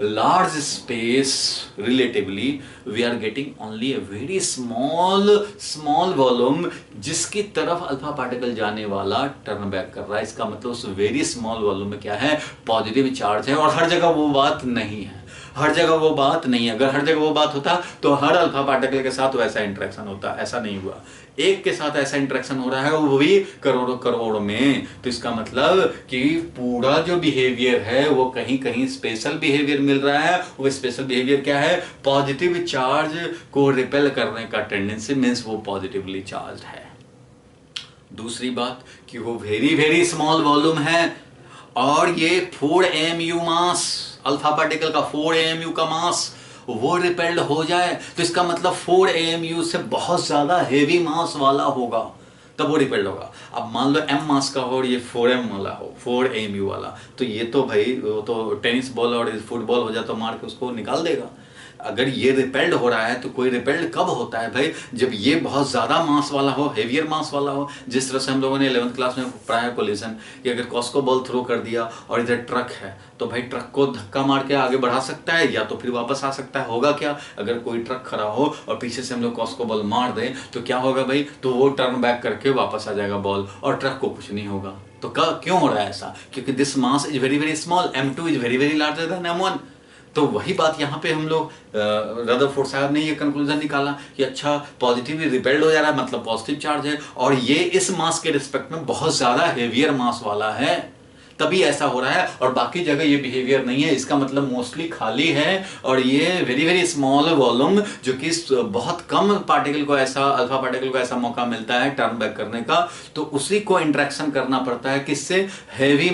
Speaker 1: large space relatively we are getting only a very small volume, जिसकी तरफ अल्फा पार्टिकल जाने वाला टर्न बैक कर रहा है। इसका मतलब उस वेरी स्मॉल वॉल्यूम में क्या है? पॉजिटिव चार्ज है। और हर जगह वो बात नहीं है, हर जगह वो बात नहीं है। अगर हर जगह वो बात होता तो हर अल्फा पार्टिकल के साथ वैसा इंटरेक्शन होता। ऐसा नहीं हुआ, एक के साथ ऐसा इंटरेक्शन हो रहा है, वो भी करोड़ों करोड़ में। तो इसका मतलब कि पूरा जो बिहेवियर है वो कहीं कहीं स्पेशल बिहेवियर मिल रहा है। वो स्पेशल बिहेवियर क्या है? पॉजिटिव चार्ज को रिपेल करने का टेंडेंसी, मीन्स वो पॉजिटिवली चार्ज है। दूसरी बात कि वो वेरी वेरी स्मॉल वॉल्यूम है, और ये 4 AMU मास, अल्फा पार्टिकल का 4 AMU का मास वो रिपेल्ड हो जाए, तो इसका मतलब 4 AMU से बहुत ज्यादा हेवी मास वाला होगा, तब वो रिपेल्ड होगा। अब मान लो M मास का हो और ये 4M वाला हो, 4 AMU वाला, तो ये तो भाई वो तो टेनिस बॉल और फुटबॉल हो जाए तो मार के उसको निकाल देगा। अगर ये रिपेल्ड हो रहा है तो कोई रिपेल्ड कब होता है भाई? जब ये बहुत ज्यादा मास वाला हो, हेवियर मास वाला हो। जिस तरह से हम लोगों ने 11th क्लास में पढ़ा है कोलिजन, कि अगर कॉस्को बॉल थ्रो कर दिया और इधर ट्रक है, तो भाई ट्रक को धक्का मार के आगे बढ़ा सकता है या तो फिर वापस आ सकता है। होगा क्या? अगर कोई ट्रक खड़ा हो और पीछे से हम लोग कॉस्को बॉल मार दें तो क्या होगा भाई? तो वो टर्न बैक करके वापस आ जाएगा बॉल, और ट्रक को कुछ नहीं होगा। तो क्यों हो रहा है ऐसा? क्योंकि this mass is very very small, M2 is very very larger than M1। तो वही बात यहाँ पे हम लोग रदरफोर्ड साहब ने ये कंक्लूजन निकाला कि अच्छा पॉजिटिवली रिपेल्ड हो जा रहा है, मतलब पॉजिटिव चार्ज है, और ये इस मास के रिस्पेक्ट में बहुत ज्यादा हेवियर मास वाला है, तभी ऐसा हो रहा है। और बाकी जगह ये बिहेवियर नहीं है। इसका मतलब मोस्टली खाली है, और ये वेरी वेरी स्मॉल वॉल्यूम, जो कि बहुत कम पार्टिकल को ऐसा, अल्फा पार्टिकल को ऐसा मौका मिलता है टर्न बैक करने का, तो उसी को इंटरेक्शन करना पड़ता है। किससे? हेवी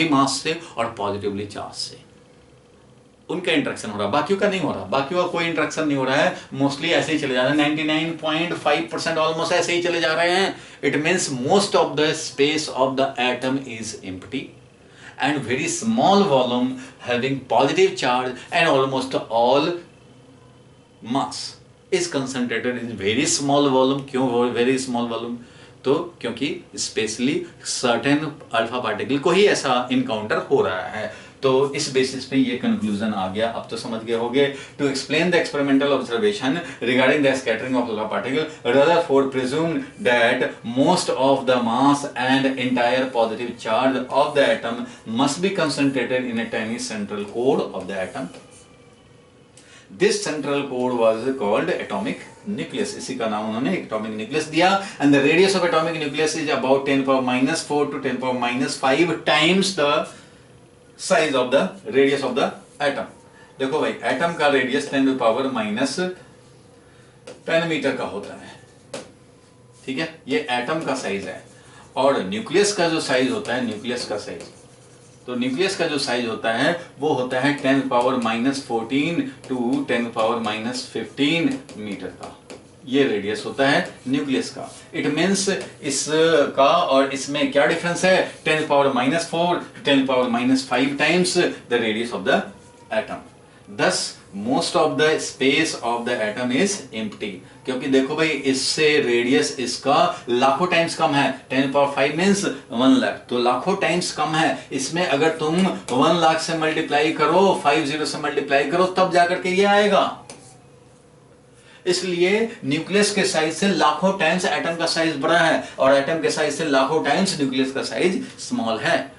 Speaker 1: मास से और पॉजिटिवली चार्ज से उनका इंटरेक्शन हो रहा है, बाकियों का नहीं हो रहा। बाकियों का कोई इंटरेक्शन नहीं हो रहा है, मोस्टली ऐसे ही चले जा रहे हैं। 99.5% ऑलमोस्ट ऐसे ही चले जा रहे हैं। It means most of the space of the atom is empty and very small volume having positive charge and almost all mass is concentrated in very small volume. क्यों वेरी स्मॉल वॉल्यूम? तो क्योंकि specially certain alpha particle को ही ऐसा encounter हो रहा है। तो इस बेसिस पे ये कंक्लूजन आ गया। अब तो समझ गए होंगे। To explain the experimental observation regarding the scattering of alpha particle, Rutherford presumed that most of the mass and entire positive charge of the atom must be concentrated in a tiny central core of the atom. This central core was called atomic nucleus. इसी का नाम उन्होंने atomic nucleus दिया। And the radius of atomic nucleus is about 10⁻⁻⁴ to 10⁻⁵ times the size of the radius of the atom. देखो भाई, atom का radius 10⁻⁻10 metre का होता है, ठीक है, ये एटम का साइज है। और न्यूक्लियस का जो साइज होता है, न्यूक्लियस का साइज, तो न्यूक्लियस का जो साइज होता है वो होता है 10⁻14 टू 10⁻15 मीटर का। ये रेडियस होता है न्यूक्लियस का। इट मीन्स इसका और इसमें क्या डिफरेंस है? 10⁻⁻4 10⁻⁵ times the radius of the atom. Thus most of the space of the atom is empty। क्योंकि देखो भाई, इससे रेडियस इसका लाखों टाइम्स कम है। 10⁻⁵ मीन्स 1 लाख, तो लाखों टाइम्स कम है। इसमें अगर तुम 1 लाख से मल्टीप्लाई करो, 50 से मल्टीप्लाई करो, तब जाकर के ये आएगा। इसलिए न्यूक्लियस के साइज से लाखों टाइम्स एटम का साइज बड़ा है, और एटम के साइज से लाखों टाइम्स न्यूक्लियस का साइज स्मॉल है।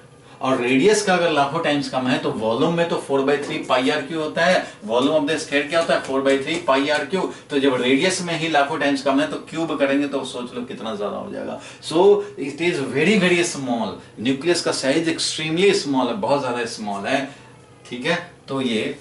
Speaker 1: और रेडियस का अगर लाखों टाइम्स कम है तो वॉल्यूम में तो 4/3 पाई आर क्यू होता है, वॉल्यूम ऑफ द स्फीयर क्या होता है 4/3 पाई आर क्यू। तो जब रेडियस में ही लाखों टाइम्स कम है तो क्यूब करेंगे तो सोच लो कितना ज्यादा हो जाएगा। So it is very very small, nucleus का साइज एक्सट्रीमली स्मॉल है, बहुत ज्यादा स्मॉल है, ठीक है। तो ये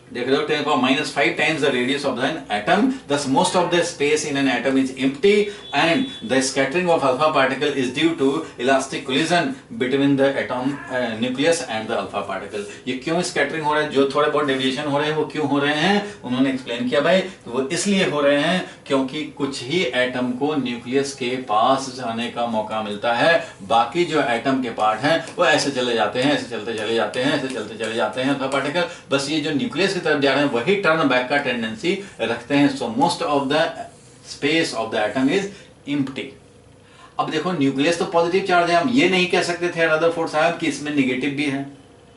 Speaker 1: देख रहे हो 10⁻⁵ times the radius of an atom, thus most of the space in an atom is empty and the scattering of alpha particle is due to elastic collision between the atom nucleus and the alpha particle। ये क्यों scattering हो रहा है, जो थोड़े बहुत deviation हो रहे हैं वो क्यों हो रहे हैं, उन्होंने एक्सप्लेन किया भाई, तो वो इसलिए हो रहे हैं क्योंकि कुछ ही एटम को न्यूक्लियस के पास जाने का मौका मिलता है, बाकी जो एटम के पार्ट हैं वो ऐसे चले जाते हैं, ऐसे चलते चले जाते हैं, ऐसे चलते चले जाते हैं अल्फा पार्टिकल, बस ये जो न्यूक्लियस तरफ जा रहे हैं वही टर्न बैक का टेंडेंसी रखते हैं। So most of the space of the atom is empty. अब देखो न्यूक्लियस तो पॉजिटिव चार्ज है, हम ये नहीं कह सकते थे रदरफोर्ड साहब कि इसमें नेगेटिव भी है,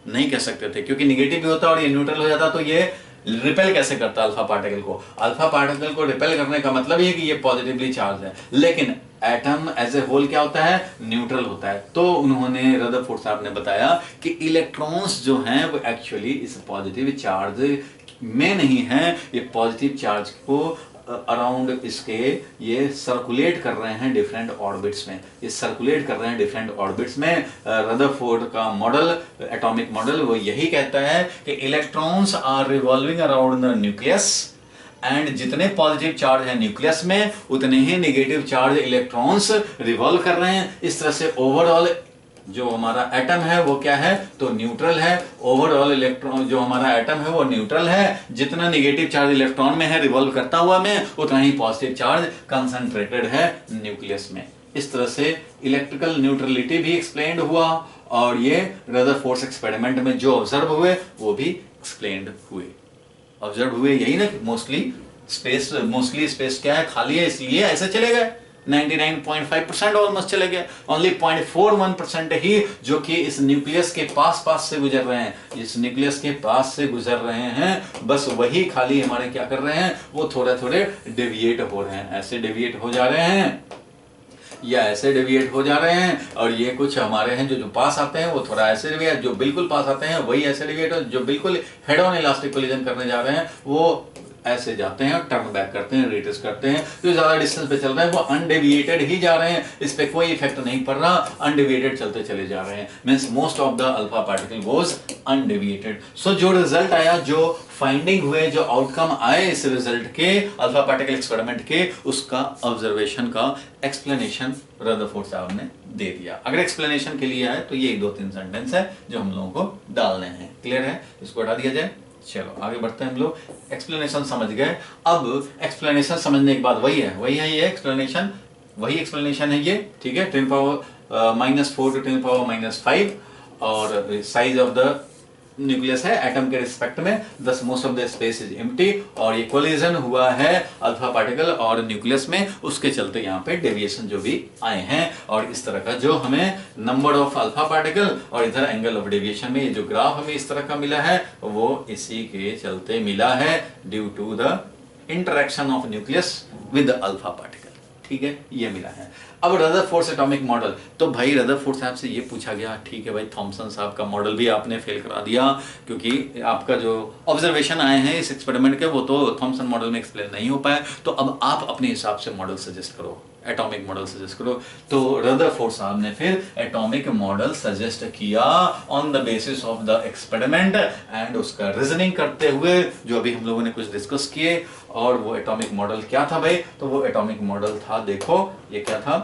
Speaker 1: नहीं कह सकते थे, क्योंकि नेगेटिव भी होता और ये न्यूट्रल हो जाता तो ये रिपेल कैसे करता अल्फा पार्टिकल को। अल्फा पार्टिकल को रिपेल करने का मतलब ये कि ये पॉजिटिवली चार्ज है, लेकिन एटम एज ए होल क्या होता है, न्यूट्रल होता है। तो उन्होंने रदरफोर्ड साहब ने बताया कि इलेक्ट्रॉन्स जो हैं वो एक्चुअली इस पॉजिटिव चार्ज में नहीं है, ये पॉजिटिव चार्ज को अराउंड इसके ये सर्कुलेट कर रहे हैं डिफरेंट ऑर्बिट्स में, ये सर्कुलेट कर रहे हैं डिफरेंट ऑर्बिट्स में। रदरफोर्ड का मॉडल, एटॉमिक मॉडल, वो यही कहता है कि electrons are revolving around the nucleus and जितने पॉजिटिव चार्ज है न्यूक्लियस में उतने ही नेगेटिव चार्ज इलेक्ट्रॉन्स रिवॉल्व कर रहे हैं। इस तरह से ओवरऑल जो हमारा एटम है वो क्या है, तो न्यूट्रल है। ओवरऑल इलेक्ट्रॉन जो हमारा एटम है वो न्यूट्रल है, जितना नेगेटिव चार्ज इलेक्ट्रॉन में है रिवॉल्व करता हुआ में, उतना ही पॉजिटिव चार्ज कंसंट्रेटेड है न्यूक्लियस में। इस तरह से इलेक्ट्रिकल न्यूट्रलिटी भी एक्सप्लेन्ड हुआ और ये रदरफोर्ड एक्सपेरिमेंट में जो ऑब्जर्व हुए वो भी एक्सप्लेन्ड हुए। ऑब्जर्व हुए यही ना, मोस्टली स्पेस क्या है, खाली है, इसलिए ऐसे चले गए। 99.5% ऑलमोस्ट चले गए, ओनली 0.41% ही जो कि इस न्यूक्लियस के पास से गुजर रहे हैं, इस न्यूक्लियस के पास से गुजर रहे हैं, बस वही खाली हमारे क्या कर रहे हैं, वो थोड़े थोड़े डेविएट हो रहे हैं, ऐसे डेविएट हो जा रहे हैं या ऐसे डेविएट हो जा रहे हैं। और ये कुछ हमारे हैं जो पास आते हैं वो थोड़ा ऐसे डेविएट, जो बिल्कुल पास आते हैं वही ऐसे डेविएट, जो बिल्कुल हेड ऑन इलास्टिक कोलिजन करने जा रहे हैं वो ऐसे जाते हैं और टर्न बैक करते हैं, रिट्रेस करते हैं। जो ज्यादा डिस्टेंस पे चल रहे हैं वो अनडेविएटेड ही जा रहे हैं, इस पे कोई इफेक्ट नहीं पड़ रहा, अनडेविएटेड चलते चले जा रहे हैं। Means most of the alpha particle was undeviated. So जो रिजल्ट आया, जो फाइंडिंग हुए, जो आउटकम आए इस रिजल्ट के, अल्फा पार्टिकल एक्सपेरिमेंट के, उसका ऑब्जर्वेशन का एक्सप्लेनेशन रदरफोर्ड साहब ने दे दिया। अगर एक्सप्लेनेशन के लिए आए तो ये 2-3 सेंटेंस है जो हम लोगों को डालने हैं। क्लियर है, इसको हटा दिया जाए। चलो आगे बढ़ते हैं हम लोग। एक्सप्लेनेशन समझ गए। अब एक्सप्लेनेशन समझने के बाद वही है ये एक्सप्लेनेशन, वही एक्सप्लेनेशन है ये, ठीक है। 10⁻⁻⁴ to 10⁻⁵ और साइज ऑफ द न्यूक्लियस है एटम के रिस्पेक्ट में, दस most of the space is empty, और ये कोलिजन हुआ है अल्फा पार्टिकल और न्यूक्लियस में, उसके चलते यहाँ पे डेविएशन जो भी आए हैं। और इस तरह का जो हमें नंबर ऑफ अल्फा पार्टिकल और इधर एंगल ऑफ डेविएशन में ये जो ग्राफ हमें इस तरह का मिला है वो इसी के चलते मिला है, due to the interaction of nucleus with alpha particle. ठीक है, ये मिला है। अब रदरफोर्ड एटॉमिक मॉडल, तो भाई रदरफोर्ड साहब से ये पूछा गया, ठीक है भाई थॉमसन साहब का मॉडल भी आपने फेल करा दिया, क्योंकि आपका जो ऑब्जर्वेशन आए हैं इस एक्सपेरिमेंट के वो तो थॉमसन मॉडल में एक्सप्लेन नहीं हो पाए, तो अब आप अपने हिसाब से मॉडल सजेस्ट करो, एटॉमिक मॉडल सजेस्ट करो। तो रदरफोर्ड साहब ने फिर एटॉमिक मॉडल सजेस्ट किया on the basis of the experiment and उसका रीजनिंग करते हुए जो अभी हम लोगों ने कुछ डिस्कस किए। और वो एटॉमिक मॉडल क्या था भाई, तो वो एटॉमिक मॉडल था, देखो ये क्या था,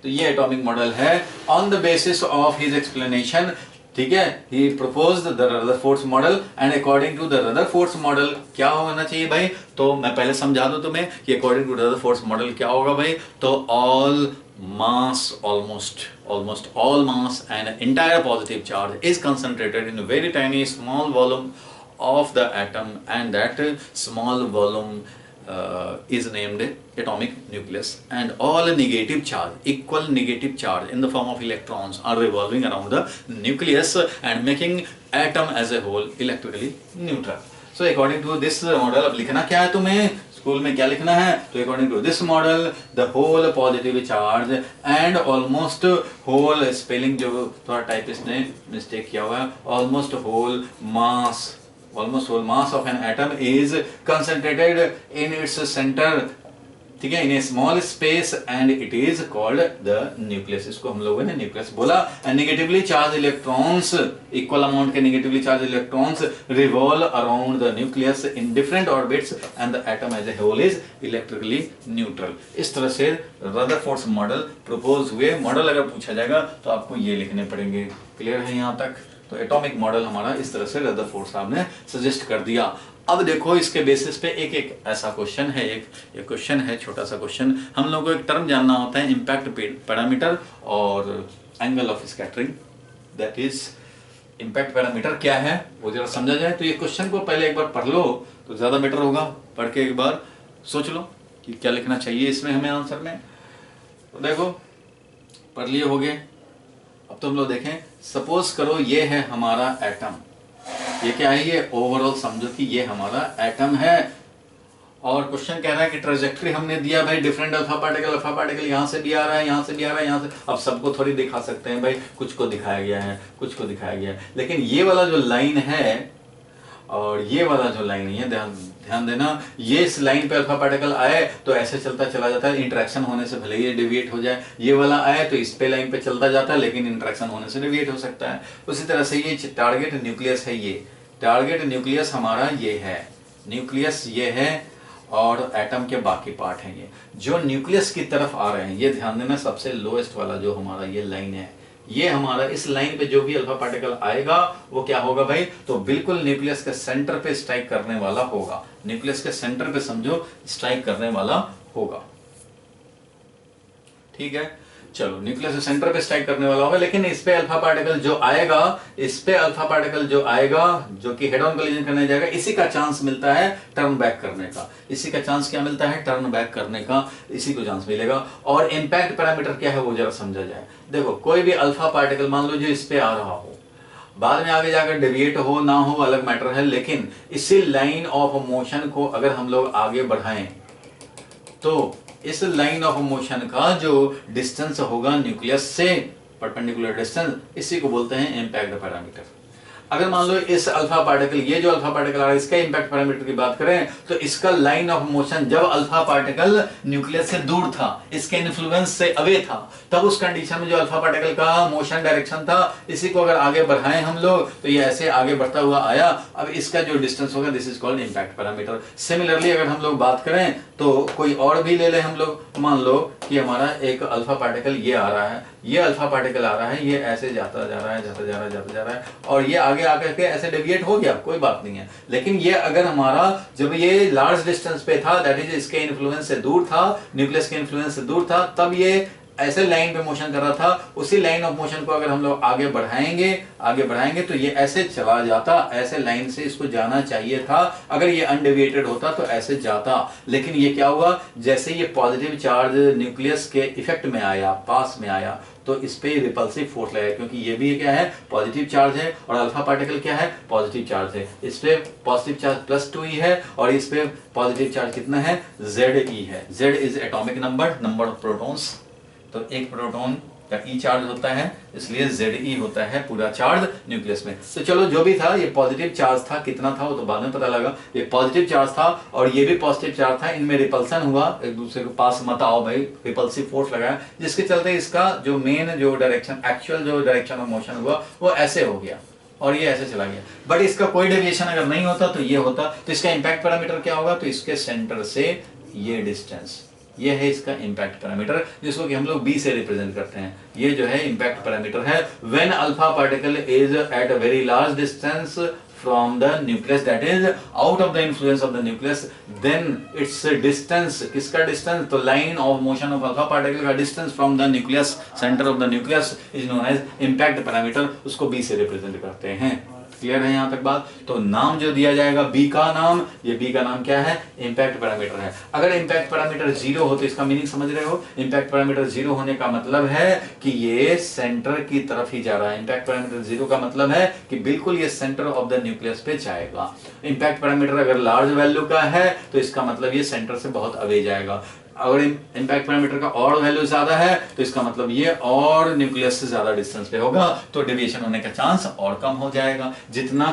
Speaker 1: तो ये एटॉमिक मॉडल है on the basis of his explanation. ठीक है, he proposed the Rutherford model and according to the Rutherford model क्या होना चाहिए भाई, तो मैं पहले समझा दूं तुम्हें कि अकॉर्डिंग टू रदरफोर्ड मॉडल क्या होगा भाई, तो all mass, almost all mass and entire positive charge is concentrated in a very tiny small volume of the atom, and that small volume is named atomic nucleus, and all negative charge, equal negative charge in the form of electrons are revolving around the nucleus and making atom as a whole electrically neutral. So according to this model, अब लिखना क्या है तुम्हें, school में क्या लिखना है, तो according to this model the whole positive charge and almost whole, spelling जो थोड़ा टाइपिस्ट ने मिस्टेक किया हुआ है, almost whole mass of an atom is concentrated in its centre, ठीक है, in a small space and it is called the nucleus. इसको हम लोगों ने न्यूक्लियस बोला। And negatively charge electrons, equal amount के negatively charge electrons revolve around the nucleus in different orbits and the atom as a whole is electrically neutral. इस तरह से Rutherford model propose हुए। मॉडल अगर पूछा जाएगा तो आपको ये लिखने पड़ेंगे। क्लियर है यहाँ तक? तो एटॉमिक मॉडल हमारा इस तरह से रदरफोर्ड साहब ने सजेस्ट कर दिया। अब देखो इसके बेसिस पे एक ऐसा क्वेश्चन है, एक क्वेश्चन है, छोटा सा क्वेश्चन। हम लोगों को एक टर्म जानना होता है, इम्पैक्ट पैरामीटर और angle of scattering. That is impact parameter क्या है वो जरा समझा जाए। तो ये क्वेश्चन को पहले एक बार पढ़ लो तो ज्यादा बेटर होगा। पढ़ के एक बार सोच लो कि क्या लिखना चाहिए इसमें हमें आंसर में। तो देखो पढ़ लिए हो गए। अब तो हम लोग देखें, सपोज करो ये है हमारा एटम, ये क्या है, ये ओवरऑल समझो कि ये हमारा एटम है। और क्वेश्चन कह रहा है कि ट्रेजेक्ट्री हमने दिया भाई, डिफरेंट अल्फा पार्टिकल यहां से भी आ रहा है, यहां से भी आ रहा है, यहां से। अब सबको थोड़ी दिखा सकते हैं भाई, कुछ को दिखाया गया है, कुछ को दिखाया गया है। लेकिन ये वाला जो लाइन है और ये वाला जो लाइन है, ध्यान देना, ये इस लाइन पे अल्फा पार्टिकल आए तो ऐसे चलता चला जाता है, इंटरेक्शन होने से भले ही डेविएट हो जाए। ये वाला आए तो इस पे लाइन पे चलता जाता है, लेकिन इंटरेक्शन होने से डेविएट हो सकता है। उसी तरह से ये टारगेट न्यूक्लियस है, ये टारगेट न्यूक्लियस हमारा ये है, न्यूक्लियस ये है और एटम के बाकी पार्ट हैं ये जो न्यूक्लियस की तरफ आ रहे हैं। ये ध्यान देना, सबसे लोएस्ट वाला जो हमारा ये लाइन है, ये हमारा इस लाइन पे जो भी अल्फा पार्टिकल आएगा वो क्या होगा भाई, तो बिल्कुल न्यूक्लियस के सेंटर पे स्ट्राइक करने वाला होगा। न्यूक्लियस के सेंटर पे समझो स्ट्राइक करने वाला होगा। ठीक है, चलो न्यूक्लियस के सेंटर पे स्ट्राइक करने वाला होगा। लेकिन इस पे अल्फा पार्टिकल जो आएगा, इस पे अल्फा पार्टिकल जो आएगा, जो कि हेड ऑन कोलिजन करने जाएगा, इसी का चांस मिलता है टर्न बैक करने का। इसी का चांस क्या मिलता है, टर्न बैक करने का, इसी को चांस मिलेगा। और इंपैक्ट पैरामीटर क्या है वो जरा समझा जाए। देखो कोई भी अल्फा पार्टिकल मान लो जो इस पे आ रहा हो, बाद में आगे जाकर डेविएट हो ना हो अलग मैटर है, लेकिन इसी लाइन ऑफ मोशन को अगर हम लोग आगे बढ़ाएं तो इस लाइन ऑफ मोशन का जो डिस्टेंस होगा न्यूक्लियस से, परपेंडिकुलर डिस्टेंस, इसी को बोलते हैं इंपैक्ट पैरामीटर। अगर मान लो इस अल्फा पार्टिकल, ये जो अल्फा पार्टिकल आ रहा है, इसका इंपैक्ट पैरामीटर की बात करें तो इसका लाइन ऑफ मोशन जब अल्फा पार्टिकल न्यूक्लियस से दूर था, इसके इन्फ्लुएंस से अवे था, तब उस कंडीशन में जो अल्फा पार्टिकल का मोशन डायरेक्शन था, इसी को अगर आगे बढ़ाएं हम लोग तो ये ऐसे आगे बढ़ता हुआ आया। अब इसका जो डिस्टेंस होगा, this is called impact parameter. Similarly अगर हम लोग बात करें तो कोई और भी ले लें हम लोग, मान लो कि हमारा एक अल्फा पार्टिकल ये आ रहा है, ये अल्फा पार्टिकल आ रहा है, ये ऐसे जाता जा रहा है, जाता जा रहा है और ये आगे आकर के ऐसे डेविएट हो गया, कोई बात नहीं है। लेकिन ये अगर हमारा जब ये लार्ज डिस्टेंस पे था, दैट इज इसके इन्फ्लुएंस से दूर था, न्यूक्लियस के इन्फ्लुएंस से दूर था, तब ये ऐसे लाइन पे मोशन कर रहा था। उसी लाइन ऑफ मोशन को अगर हम लोग आगे बढ़ाएंगे तो ये ऐसे चला जाता, ऐसे लाइन से इसको जाना चाहिए था। अगर ये अनडेविएटेड होता तो ऐसे जाता, लेकिन ये क्या हुआ, जैसे ये पॉजिटिव चार्ज न्यूक्लियस के इफेक्ट में आया, पास में आया, तो इस पे रिपल्सिव फोर्स लगा, क्योंकि ये भी क्या है, पॉजिटिव चार्ज है और अल्फा पार्टिकल क्या है, पॉजिटिव चार्ज है। इस पे पॉजिटिव चार्ज +2e है और इस पे पॉजिटिव चार्ज कितना है, Ze है। Z is atomic number of protons. तो एक प्रोटॉन का E चार्ज होता है, इसलिए Ze होता है पूरा चार्ज न्यूक्लियस में। तो चलो जो भी था, ये पॉजिटिव चार्ज था, कितना था वो तो बाद में पता लगा। ये पॉजिटिव चार्ज था और ये भी पॉजिटिव चार्ज था, इनमें रिपल्सन हुआ, एक दूसरे के पास मत आओ भाई, रिपल्सिव फोर्स लगाया, जिसके चलते इसका जो मेन जो डायरेक्शन, एक्चुअल जो डायरेक्शन ऑफ मोशन हुआ वो ऐसे हो गया और ये ऐसे चला गया। बट इसका कोई डेविएशन अगर नहीं होता तो ये होता। तो इसका इंपैक्ट पैरामीटर क्या होगा, तो इसके सेंटर से ये डिस्टेंस, ये है इसका इंपैक्ट पैरामीटर, जिसको कि हम लोग B से रिप्रेजेंट करते हैं। ये जो है इंपैक्ट पैरामीटर है। When alpha particle is at a very large distance from the nucleus, that is out of the influence of the nucleus, then its distance, किसका distance, तो line of motion of alpha particle का distance from the nucleus, center of the nucleus is known as impact parameter, उसको B से represent करते हैं। Clear है यहाँ तक बात? तो नाम जो दिया जाएगा बी का नाम, ये बी का नाम क्या है? इंपैक्ट पैरामीटर है। अगर इंपैक्ट पैरामीटर 0 हो तो इसका मीनिंग समझ रहे हो? इंपैक्ट पैरामीटर 0 होने का मतलब है कि ये सेंटर की तरफ ही जा रहा है। इंपैक्ट पैरामीटर 0 का मतलब है कि बिल्कुल ये सेंटर ऑफ द न्यूक्लियस पे जाएगा। इंपैक्ट पैरामीटर अगर लार्ज वैल्यू का है तो इसका मतलब ये सेंटर से बहुत अवे जाएगा। अगर इंपैक्ट पैरामीटर का और वैल्यू ज्यादा है तो इसका मतलब ये और न्यूक्लियस से ज्यादा डिस्टेंस पे होगा, तो डेविएशन होने का चांस और कम हो जाएगा। जितना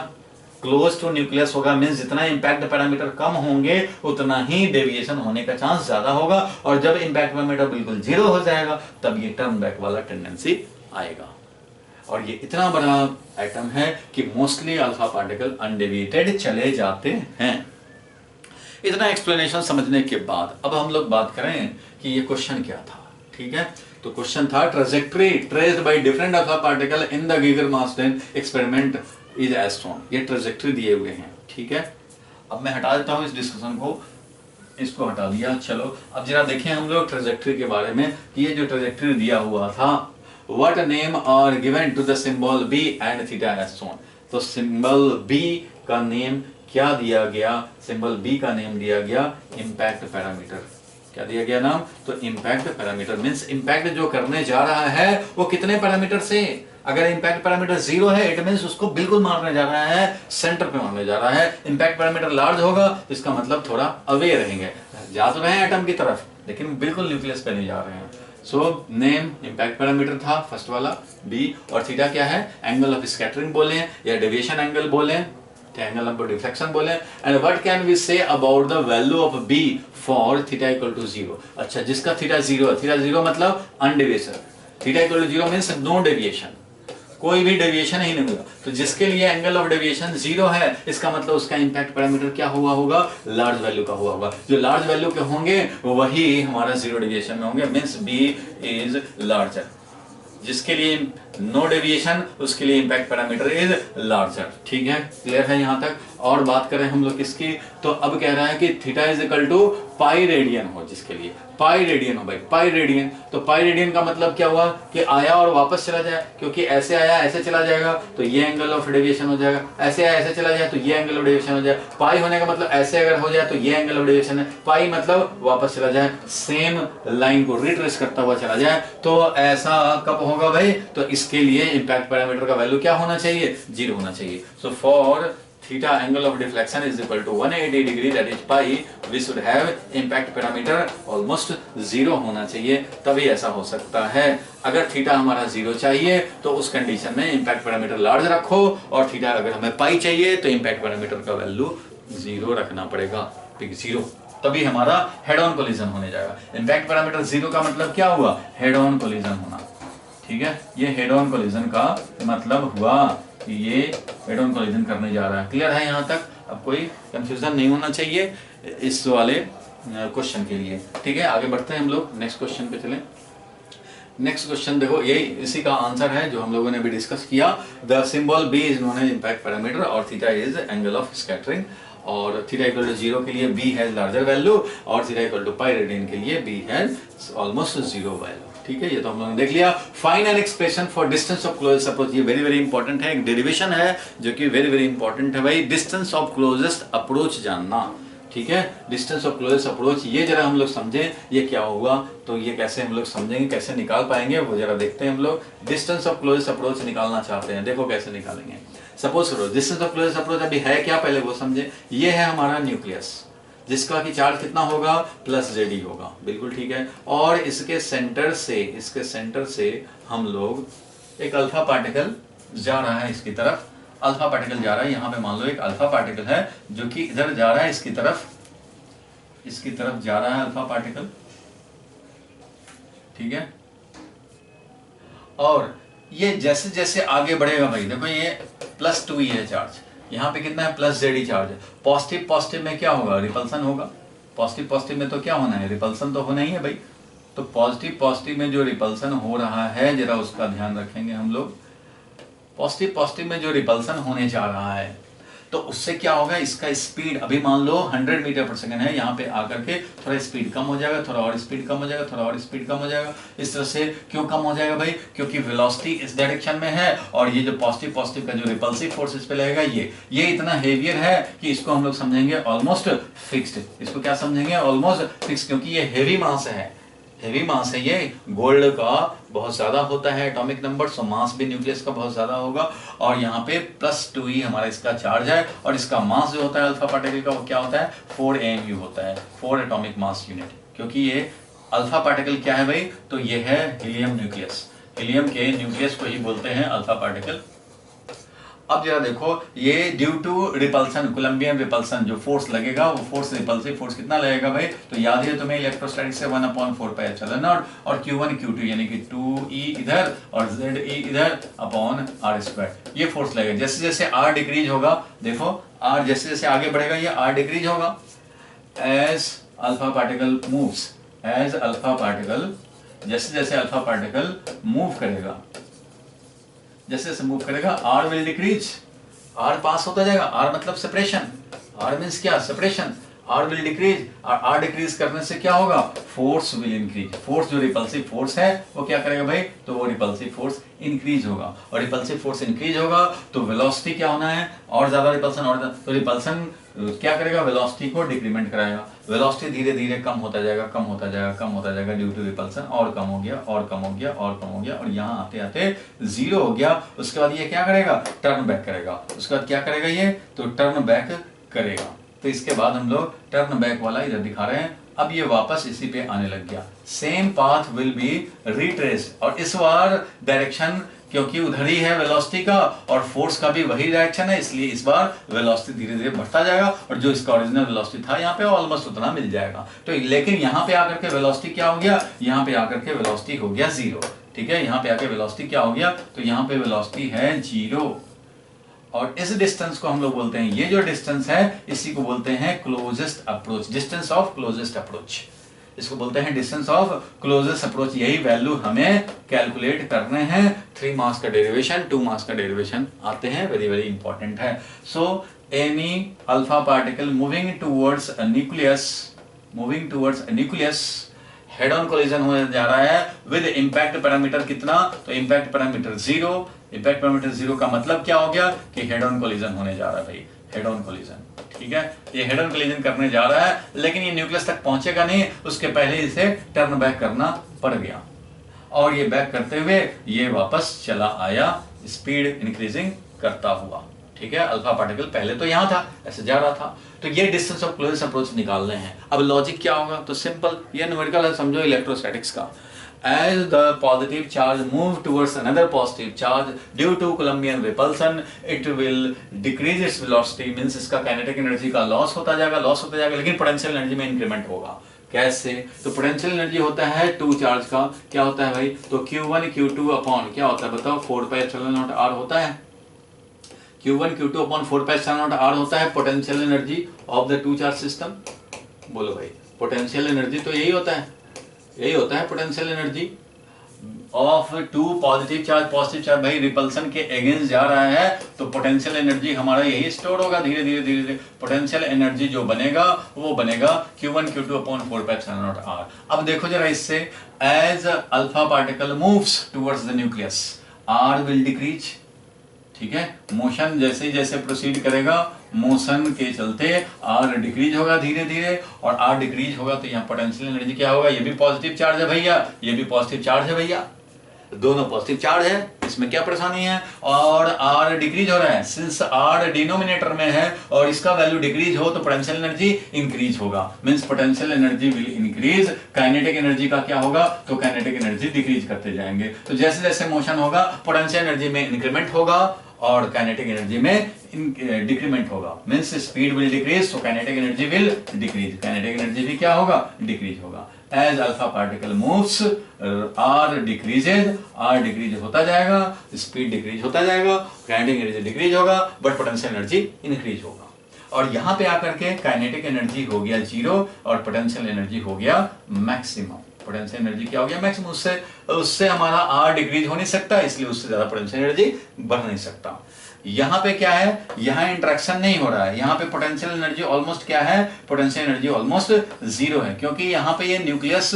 Speaker 1: क्लोज टू न्यूक्लियस होगा, मींस जितना इंपैक्ट पैरामीटर कम होंगे उतना ही डेविएशन होने का चांस ज्यादा होगा। और जब इंपैक्ट पैरामीटर बिल्कुल 0 हो जाएगा तब ये टर्न बैक वाला टेंडेंसी आएगा। और ये इतना बड़ा एटम है कि मोस्टली अल्फा पार्टिकल अनडेविएटेड चले जाते हैं। इतना एक्सप्लेनेशन समझने के बाद अब हम लोग बात करें कि ये क्वेश्चन क्या था। ठीक है, तो क्वेश्चन था trajectory traced by different alpha particle in the Geiger Marsden experiment is as shown. ये ट्रेजेक्टरी दिए हुए हैं। ठीक है, अब मैं हटा देता हूं इस डिस्कशन को, इसको हटा दिया। चलो अब जरा देखें हम लोग ट्रेजेक्टरी के बारे में कि ये जो ट्रेजेक्टरी दिया हुआ था, what name are given to the symbol B and theta as shown. तो सिंबल बी का नेम क्या दिया गया? सिंबल बी का नेम दिया गया इंपैक्ट पैरामीटर। क्या दिया गया नाम? तो इंपैक्ट पैरामीटर मींस इंपैक्ट जो करने जा रहा है वो कितने पैरामीटर से? अगर इंपैक्ट पैरामीटर 0 है इट मींस उसको बिल्कुल मारने जा रहा है, सेंटर पे मारने जा रहा है। इंपैक्ट पैरामीटर लार्ज होगा तो इसका मतलब थोड़ा अवे रहेंगे, जा तो रहे हैं एटम की तरफ लेकिन बिल्कुल न्यूक्लियस पे नहीं जा रहे हैं। सो नेम इंपैक्ट पैरामीटर था फर्स्ट वाला बी, और थीटा क्या है? एंगल ऑफ स्कैटरिंग बोले या डेविएशन एंगल बोले, एंगल ऑफ डिफ्लेक्शन बोले। And what can we say about the value of B for theta equal to 0। अच्छा, जिसका थीटा 0 है, थीटा 0 मतलब undeviation, theta equal to 0 means no deviation, कोई भी डेविएशन ही नहीं होगा। तो जिसके लिए एंगल ऑफ डेविएशन 0 है इसका मतलब उसका इंपैक्ट पैरामीटर क्या हुआ होगा? लार्ज वैल्यू का हुआ होगा। जो लार्ज वैल्यू के होंगे वही हमारा 0 डेविएशन में होंगे, मींस बी इज लार्जर। जिसके लिए नो डेविएशन उसके लिए इंपैक्ट पैरामीटर इज लार्जर। ठीक है, क्लियर है यहाँ तक? और बात करें हम लोग किसकी, तो अब कह रहा है कि theta is equal to pi radian हो, जिसके लिए पाई रेडियन हो भाई, पाई रेडियन। तो पाई रेडियन का मतलब क्या हुआ कि आया और वापस चला जाए, क्योंकि ऐसे आया ऐसे चला जाएगा तो ये एंगल ऑफ डेविएशन हो जाएगा, ऐसे आया ऐसे चला जाए तो ये एंगल ऑफ डेविएशन हो जाए। पाई होने का मतलब ऐसे अगर हो जाए तो ये एंगल ऑफ डेविएशन है, पाई मतलब वापस चला जाए, सेम लाइन को रिट्रेस करता हुआ चला जाए। तो ऐसा कब होगा भाई? तो इसके लिए इंपैक्ट पैरामीटर का वैल्यू क्या होना चाहिए? 0 होना चाहिए। So for theta angle of deflection is equal to 180 degree, that is pi, we should have impact parameter almost 0 होना चाहिए, तभी ऐसा हो सकता है। अगर थीटा हमारा 0 चाहिए तो उस कंडीशन में इम्पैक्ट पैरामीटर लार्ज रखो, और थीटा अगर हमें पाई चाहिए तो इम्पैक्ट पैरामीटर का वैल्यू 0 रखना पड़ेगा, 0, तभी हमारा हेड ऑन कोलिजन होने जाएगा। इम्पैक्ट पैरामीटर 0 का मतलब क्या हुआ? हेड ऑन कोलिजन होना। ठीक है, ये हेड ऑन कोलिजन का मतलब हुआ कि ये हेड ऑन कोलिजन करने जा रहा है। क्लियर है यहाँ तक? अब कोई कंफ्यूजन नहीं होना चाहिए इस वाले क्वेश्चन के लिए। ठीक है, आगे बढ़ते हैं हम लोग, नेक्स्ट क्वेश्चन पे चलें। नेक्स्ट क्वेश्चन देखो, यही इसी का आंसर है जो हम लोगों ने भी डिस्कस किया। The symbol B is known as impact parameter और theta is angle of scattering, और थीटा इक्वल टू 0 के लिए बी हैज लार्जर वैल्यू और theta equal to pi radian के लिए बी हैज ऑलमोस्ट 0 वैल्यू। ठीक है, ये तो हम लोगों ने देख लिया। Find an expression for distance of closest approach, ये वेरी वेरी इंपॉर्टेंट है, एक डेरिवेशन है जो कि वेरी वेरी इंपॉर्टेंट है भाई, डिस्टेंस ऑफ क्लोजेस्ट अप्रोच जानना। ठीक है, डिस्टेंस ऑफ क्लोजेस्ट अप्रोच, ये जरा हम लोग समझें ये क्या हुआ, तो ये कैसे हम लोग समझेंगे, कैसे निकाल पाएंगे वो जरा देखते हैं हम लोग। डिस्टेंस ऑफ क्लोजेस्ट अप्रोच निकालना चाहते हैं, देखो कैसे निकालेंगे। सपोज करो डिस्टेंस ऑफ क्लोजेस्ट अप्रोच अभी है क्या, पहले वो समझे। ये है हमारा न्यूक्लियस जिसका कि चार्ज कितना होगा? प्लस जेडी होगा, बिल्कुल ठीक है। और इसके सेंटर से हम लोग एक अल्फा पार्टिकल जा रहा है इसकी तरफ, अल्फा पार्टिकल जा रहा है, यहाँ पे मान लो एक अल्फा पार्टिकल है जो कि इधर जा रहा है, इसकी तरफ जा रहा है अल्फा पार्टिकल। ठीक है, और ये जैसे जैसे आगे बढ़ेगा भाई, देखो ये +2 है चार्ज, यहाँ पे कितना है? प्लस जेडी चार्ज है। पॉजिटिव पॉजिटिव में क्या होगा? रिपल्सन होगा। पॉजिटिव पॉजिटिव में तो क्या होना है? रिपल्सन तो होना ही है भाई। तो पॉजिटिव पॉजिटिव में जो रिपल्सन हो रहा है जरा उसका ध्यान रखेंगे हम लोग। पॉजिटिव पॉजिटिव में जो रिपल्सन होने जा रहा है, तो उससे क्या होगा, इसका स्पीड अभी मान लो 100 मीटर पर सेकंड है, यहाँ पे आकर के थोड़ा स्पीड कम हो जाएगा, थोड़ा और स्पीड कम हो जाएगा, थोड़ा और स्पीड कम हो जाएगा। इस तरह से क्यों कम हो जाएगा भाई, क्योंकि वेलोसिटी इस डायरेक्शन में है और ये जो पॉजिटिव पॉजिटिव का जो रिपल्सिव फोर्स इस पे लगेगा ये इतना हेवियर है कि इसको हम लोग समझेंगे ऑलमोस्ट फिक्स्ड। इसको क्या समझेंगे, ऑलमोस्ट फिक्स, क्योंकि ये हेवी मास है, हेवी मास है, ये गोल्ड का बहुत ज्यादा होता है एटॉमिक नंबर, सो मास भी न्यूक्लियस का बहुत ज्यादा होगा। और यहाँ पे +2e हमारा इसका चार्ज है और इसका मास जो होता है अल्फा पार्टिकल का वो क्या होता है, 4 AMU होता है, 4 एटॉमिक मास यूनिट। क्योंकि ये अल्फा पार्टिकल क्या है भाई, तो ये है हीलियम न्यूक्लियस, हीलियम के न्यूक्लियस को ही बोलते हैं अल्फा पार्टिकल। अब जरा देखो, ये due to repulsion, Coulombian repulsion, जो फोर्स लगेगा वो फोर्स, रिपल्सिव फोर्स कितना लगेगा भाई, तो याद है तुम्हें इलेक्ट्रोस्टैटिक्स से 1/4πε0 और Q1 Q2 यानी कि 2e इधर और ZE इधर अपॉन r², ये फोर्स लगेगा। जैसे जैसे r डिक्रीज होगा, देखो r जैसे जैसे आगे बढ़ेगा ये r डिक्रीज होगा, as alpha particle moves, as alpha particle, जैसे जैसे अल्फा पार्टिकल मूव करेगा, जैसे जैसे मूव करेगा आर विल डिक्रीज, आर पास होता जाएगा, आर मतलब सेपरेशन, आर मींस क्या, सेपरेशन, आर विल डिक्रीज, और आर डिक्रीज करने से क्या होगा, फोर्स विल इंक्रीज, फोर्स जो रिपल्सिव फोर्स है वो क्या करेगा भाई, तो वो रिपल्सिव फोर्स इंक्रीज होगा, और रिपल्सिव फोर्स इंक्रीज होगा तो वेलोसिटी क्या होना है, और ज्यादा रिपल्सन, और तो रिपल्सन क्या करेगा, वेलोसिटी को डिक्रीमेंट कराएगा, वेलोसिटी धीरे धीरे कम होता जाएगा, कम होता जाएगा, कम होता जाएगा ड्यू टू रिपल्सन, और कम हो गया, और कम हो गया, और कम हो गया, और यहाँ आते आते 0 हो गया। उसके बाद ये क्या करेगा, टर्न बैक करेगा, उसके बाद क्या करेगा ये, तो टर्न बैक करेगा। तो इसके बाद हम लोग टर्न बैक वाला इधर दिखा रहे हैं, अब ये वापस इसी पे आने लग गया, same path will be retraced, और इस बार डायरेक्शन क्योंकि उधर ही है वेलोसिटी का और फोर्स का भी वही डायरेक्शन है, इसलिए इस बार वेलोसिटी धीरे धीरे बढ़ता जाएगा और जो इसका ओरिजिनल वेलोसिटी था यहाँ पे ऑलमोस्ट उतना मिल जाएगा। तो लेकिन यहाँ पे आकर के वेलोसिटी क्या हो गया, यहाँ पे आकर के वेलोसिटी हो गया 0, ठीक है, यहाँ पे आकर वेलोसिटी क्या हो गया, तो यहाँ पे वेलोसिटी है 0, और इस डिस्टेंस को हम लोग बोलते हैं, ये जो डिस्टेंस है इसी को बोलते हैं closest approach, distance of closest approach, इसको बोलते हैं डिस्टेंस ऑफ क्लोजेस्ट अप्रोच। यही वैल्यू हमें कैलकुलेट करने हैं, 3 मास का डेरिवेशन, 2 मास का डेरिवेशन आते हैं, वेरी वेरी इंपॉर्टेंट है। So any alpha particle moving towards a nucleus, moving towards a nucleus, head on collision होने जा रहा है विद इंपैक्ट पैरामीटर कितना, तो इंपैक्ट पैरामीटर 0, इंपैक्ट पैरामीटर 0 का मतलब क्या हो गया कि हेड ऑन कोलिजन होने जा रहा है भाई, हेड ऑन कोलिजन, ठीक है, ये हेड ऑन कोलिजन करने जा रहा है, लेकिन ये न्यूक्लियस तक पहुंचेगा नहीं, उसके पहले इसे टर्न बैक करना पड़ गया, और ये बैक करते हुए ये वापस चला आया, स्पीड इंक्रीजिंग करता हुआ, ठीक है। अल्फा पार्टिकल पहले तो यहां था, ऐसे जा रहा था, तो ये डिस्टेंस ऑफ क्लोजेस्ट अप्रोच निकालने हैं। अब लॉजिक क्या होगा, तो सिंपल, ये न्यूमेरिकल है, समझो इलेक्ट्रोस्टैटिक्स का। As the positive charge move towards another positive charge due to Coulombian repulsion, it will decrease its velocity, means इसका काइनेटिक एनर्जी का लॉस होता जाएगा, लॉस होता जाएगा, लेकिन पोटेंशियल एनर्जी में इंक्रीमेंट होगा। कैसे, तो पोटेंशियल एनर्जी होता है 2 चार्ज का, क्या होता है भाई, तो Q1 Q2 अपॉन क्या होता है बताओ, 4πε0r होता है, Q1 Q2 अपॉन 4πε0r होता है potential energy of the 2 charge system. बोलो भाई, पोटेंशियल एनर्जी तो यही होता है, यही होता है potential energy of 2 positive charge भाई रिपल्सन के अगेंस्ट जा रहा है, तो पोटेंशियल एनर्जी हमारा यही स्टोर होगा धीरे धीरे धीरे धीरे, पोटेंशियल एनर्जी जो बनेगा वो बनेगा Q1 Q2 अपॉन 4πε0r। अब देखो जरा इससे, as alpha particle moves towards the nucleus, R will decrease, ठीक है, मोशन जैसे जैसे प्रोसीड करेगा, मोशन के चलते R डिक्रीज होगा धीरे धीरे, और R डिक्रीज होगा तो यहाँ पोटेंशियल एनर्जी क्या होगा, ये भी पॉजिटिव चार्ज है भैया, ये भी पॉजिटिव चार्ज है भैया, दोनों पॉजिटिव चार्ज है, इसमें क्या परेशानी है, और R डिक्रीज हो रहा है, सिंस R डिनोमिनेटर में है और इसका वैल्यू डिक्रीज हो तो पोटेंशियल एनर्जी इंक्रीज होगा, means potential energy will increase, kinetic energy का क्या होगा, तो काइनेटिक एनर्जी डिक्रीज करते जाएंगे, तो जैसे जैसे मोशन होगा पोटेंशियल एनर्जी में इंक्रीमेंट होगा और काइनेटिक एनर्जी में डिक्रीमेंट होगा, मींस स्पीड विल डिक्रीज, तो kinetic energy will decrease, kinetic energy भी क्या होगा, डिक्रीज होगा। As alpha particle moves R decreases, R decrease होता जाएगा, स्पीड डिक्रीज होता जाएगा, काइनेटिक एनर्जी डिक्रीज होगा, बट पोटेंशियल एनर्जी इंक्रीज होगा, और यहां पे आकर के काइनेटिक एनर्जी हो गया 0 और पोटेंशियल एनर्जी हो गया मैक्सिमम, पोटेंशियल एनर्जी क्या हो गया मैक्सिमम, उससे हमारा R डिक्रीज हो नहीं सकता, इसलिए उससे ज्यादा पोटेंशियल एनर्जी बढ़ नहीं सकता। यहाँ पे क्या है, यहाँ इंटरेक्शन नहीं हो रहा है, यहाँ पे पोटेंशियल एनर्जी ऑलमोस्ट क्या है, पोटेंशियल एनर्जी ऑलमोस्ट जीरो है, क्योंकि यहाँ पे ये न्यूक्लियस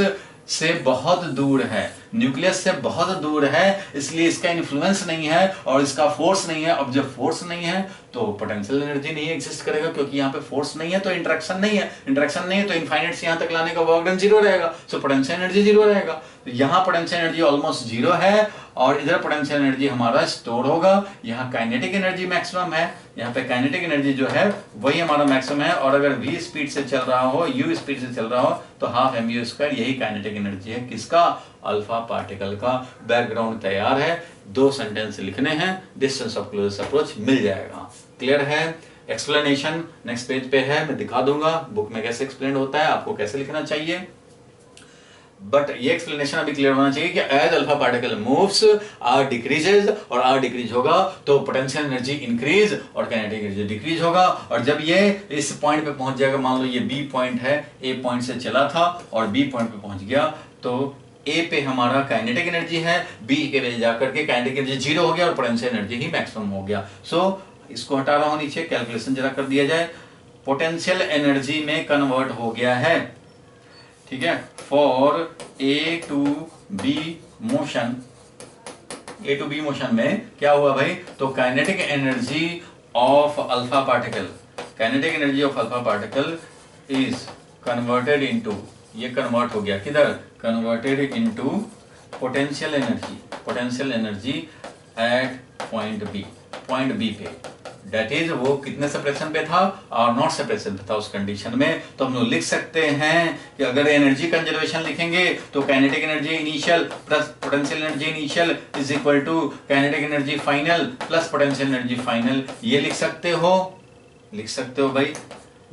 Speaker 1: से बहुत दूर है, न्यूक्लियस से बहुत दूर है, इसलिए इसका इन्फ्लुएंस नहीं है और इसका फोर्स नहीं है। अब जब फोर्स नहीं है तो पोटेंशियल एनर्जी नहीं एग्जिस्ट करेगा, क्योंकि यहाँ पे फोर्स नहीं है तो इंटरेक्शन नहीं है, इंटरेक्शन नहीं है तो इनफाइनाइट से यहाँ तक लाने का वर्क डन जीरो रहेगा, सो पोटेंशियल एनर्जी जीरो रहेगा। तो यहाँ पोटेंशियल एनर्जी ऑलमोस्ट जीरो है और इधर पोटेंशियल एनर्जी हमारा स्टोर होगा। यहाँ काइनेटिक एनर्जी मैक्सिमम है, यहाँ पे काइनेटिक एनर्जी जो है वही हमारा मैक्सिमम है, और अगर v स्पीड से चल रहा हो, u स्पीड से चल रहा हो तो हाफ mu², यही काइनेटिक एनर्जी है किसका, अल्फा पार्टिकल का। बैकग्राउंड तैयार है, 2 सेंटेंस लिखने हैं, डिस्टेंस ऑफ क्लोजेस्ट अप्रोच मिल जाएगा। क्लियर है? एक्सप्लेनेशन नेक्स्ट पेज पे है, मैं दिखा दूंगा बुक में कैसे एक्सप्लेन होता है, आपको कैसे लिखना चाहिए, बट ये एक्सप्लेनेशन अभी क्लियर होना चाहिए कि as alpha particle moves R decreases, और आर डिक्रीज होगा तो पोटेंशियल एनर्जी इंक्रीज और काइनेटिक एनर्जी डिक्रीज होगा। और जब ये इस पॉइंट पे पहुंच जाएगा, मान लो ये बी पॉइंट है, ए पॉइंट से चला था और बी पॉइंट पे पहुंच गया, तो ए पे हमारा काइनेटिक एनर्जी है, बी के पे जाकर के काइनेटिक एनर्जी जीरो हो गया और पोटेंशियल एनर्जी ही मैक्सिमम हो गया। सो इसको हटा रहा हूं नीचे, कैलकुलेशन जरा कर दिया जाए। पोटेंशियल एनर्जी में कन्वर्ट हो गया है, ठीक है, for A to B motion. A to B motion में क्या हुआ भाई, तो kinetic energy of alpha particle, kinetic energy of alpha particle is converted into, ये कन्वर्ट हो गया किधर, converted into potential energy, potential energy at point B, point B पे, दैट इज वो कितने सेपरेशन पे था, और नॉट सेपरेशन पे था। उस कंडीशन में तो हम लोग लिख सकते हैं कि अगर एनर्जी कंजर्वेशन लिखेंगे तो kinetic energy initial plus potential energy initial is equal to kinetic energy final plus potential energy final, ये लिख सकते हो, लिख सकते हो भाई,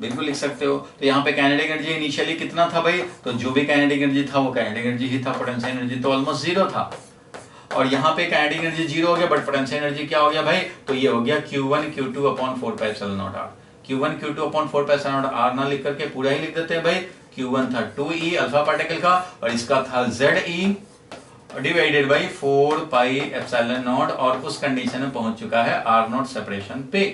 Speaker 1: बिल्कुल लिख सकते हो। तो यहाँ पे काइनेटिक एनर्जी इनिशियली कितना था भाई, तो जो भी काइनेटिक एनर्जी था वो काइनेटिक एनर्जी ही था, पोटेंशियल एनर्जी तो ऑलमोस्ट जीरो था। और यहाँ पे काइनेटिक एनर्जी जीरो हो गया, बट पोटेंशियल एनर्जी क्या हो गया भाई, तो ये हो गया Q1 Q2 upon 4πε0r। Q1 Q2 upon 4πε0r ना लिख करके पूरा ही लिख देते हैं भाई। Q1 था 2e अल्फा पार्टिकल का, और इसका था ZE डिवाइडेड बाई 4πε0, और उस कंडीशन में पहुंच चुका है R0 सेपरेशन पे,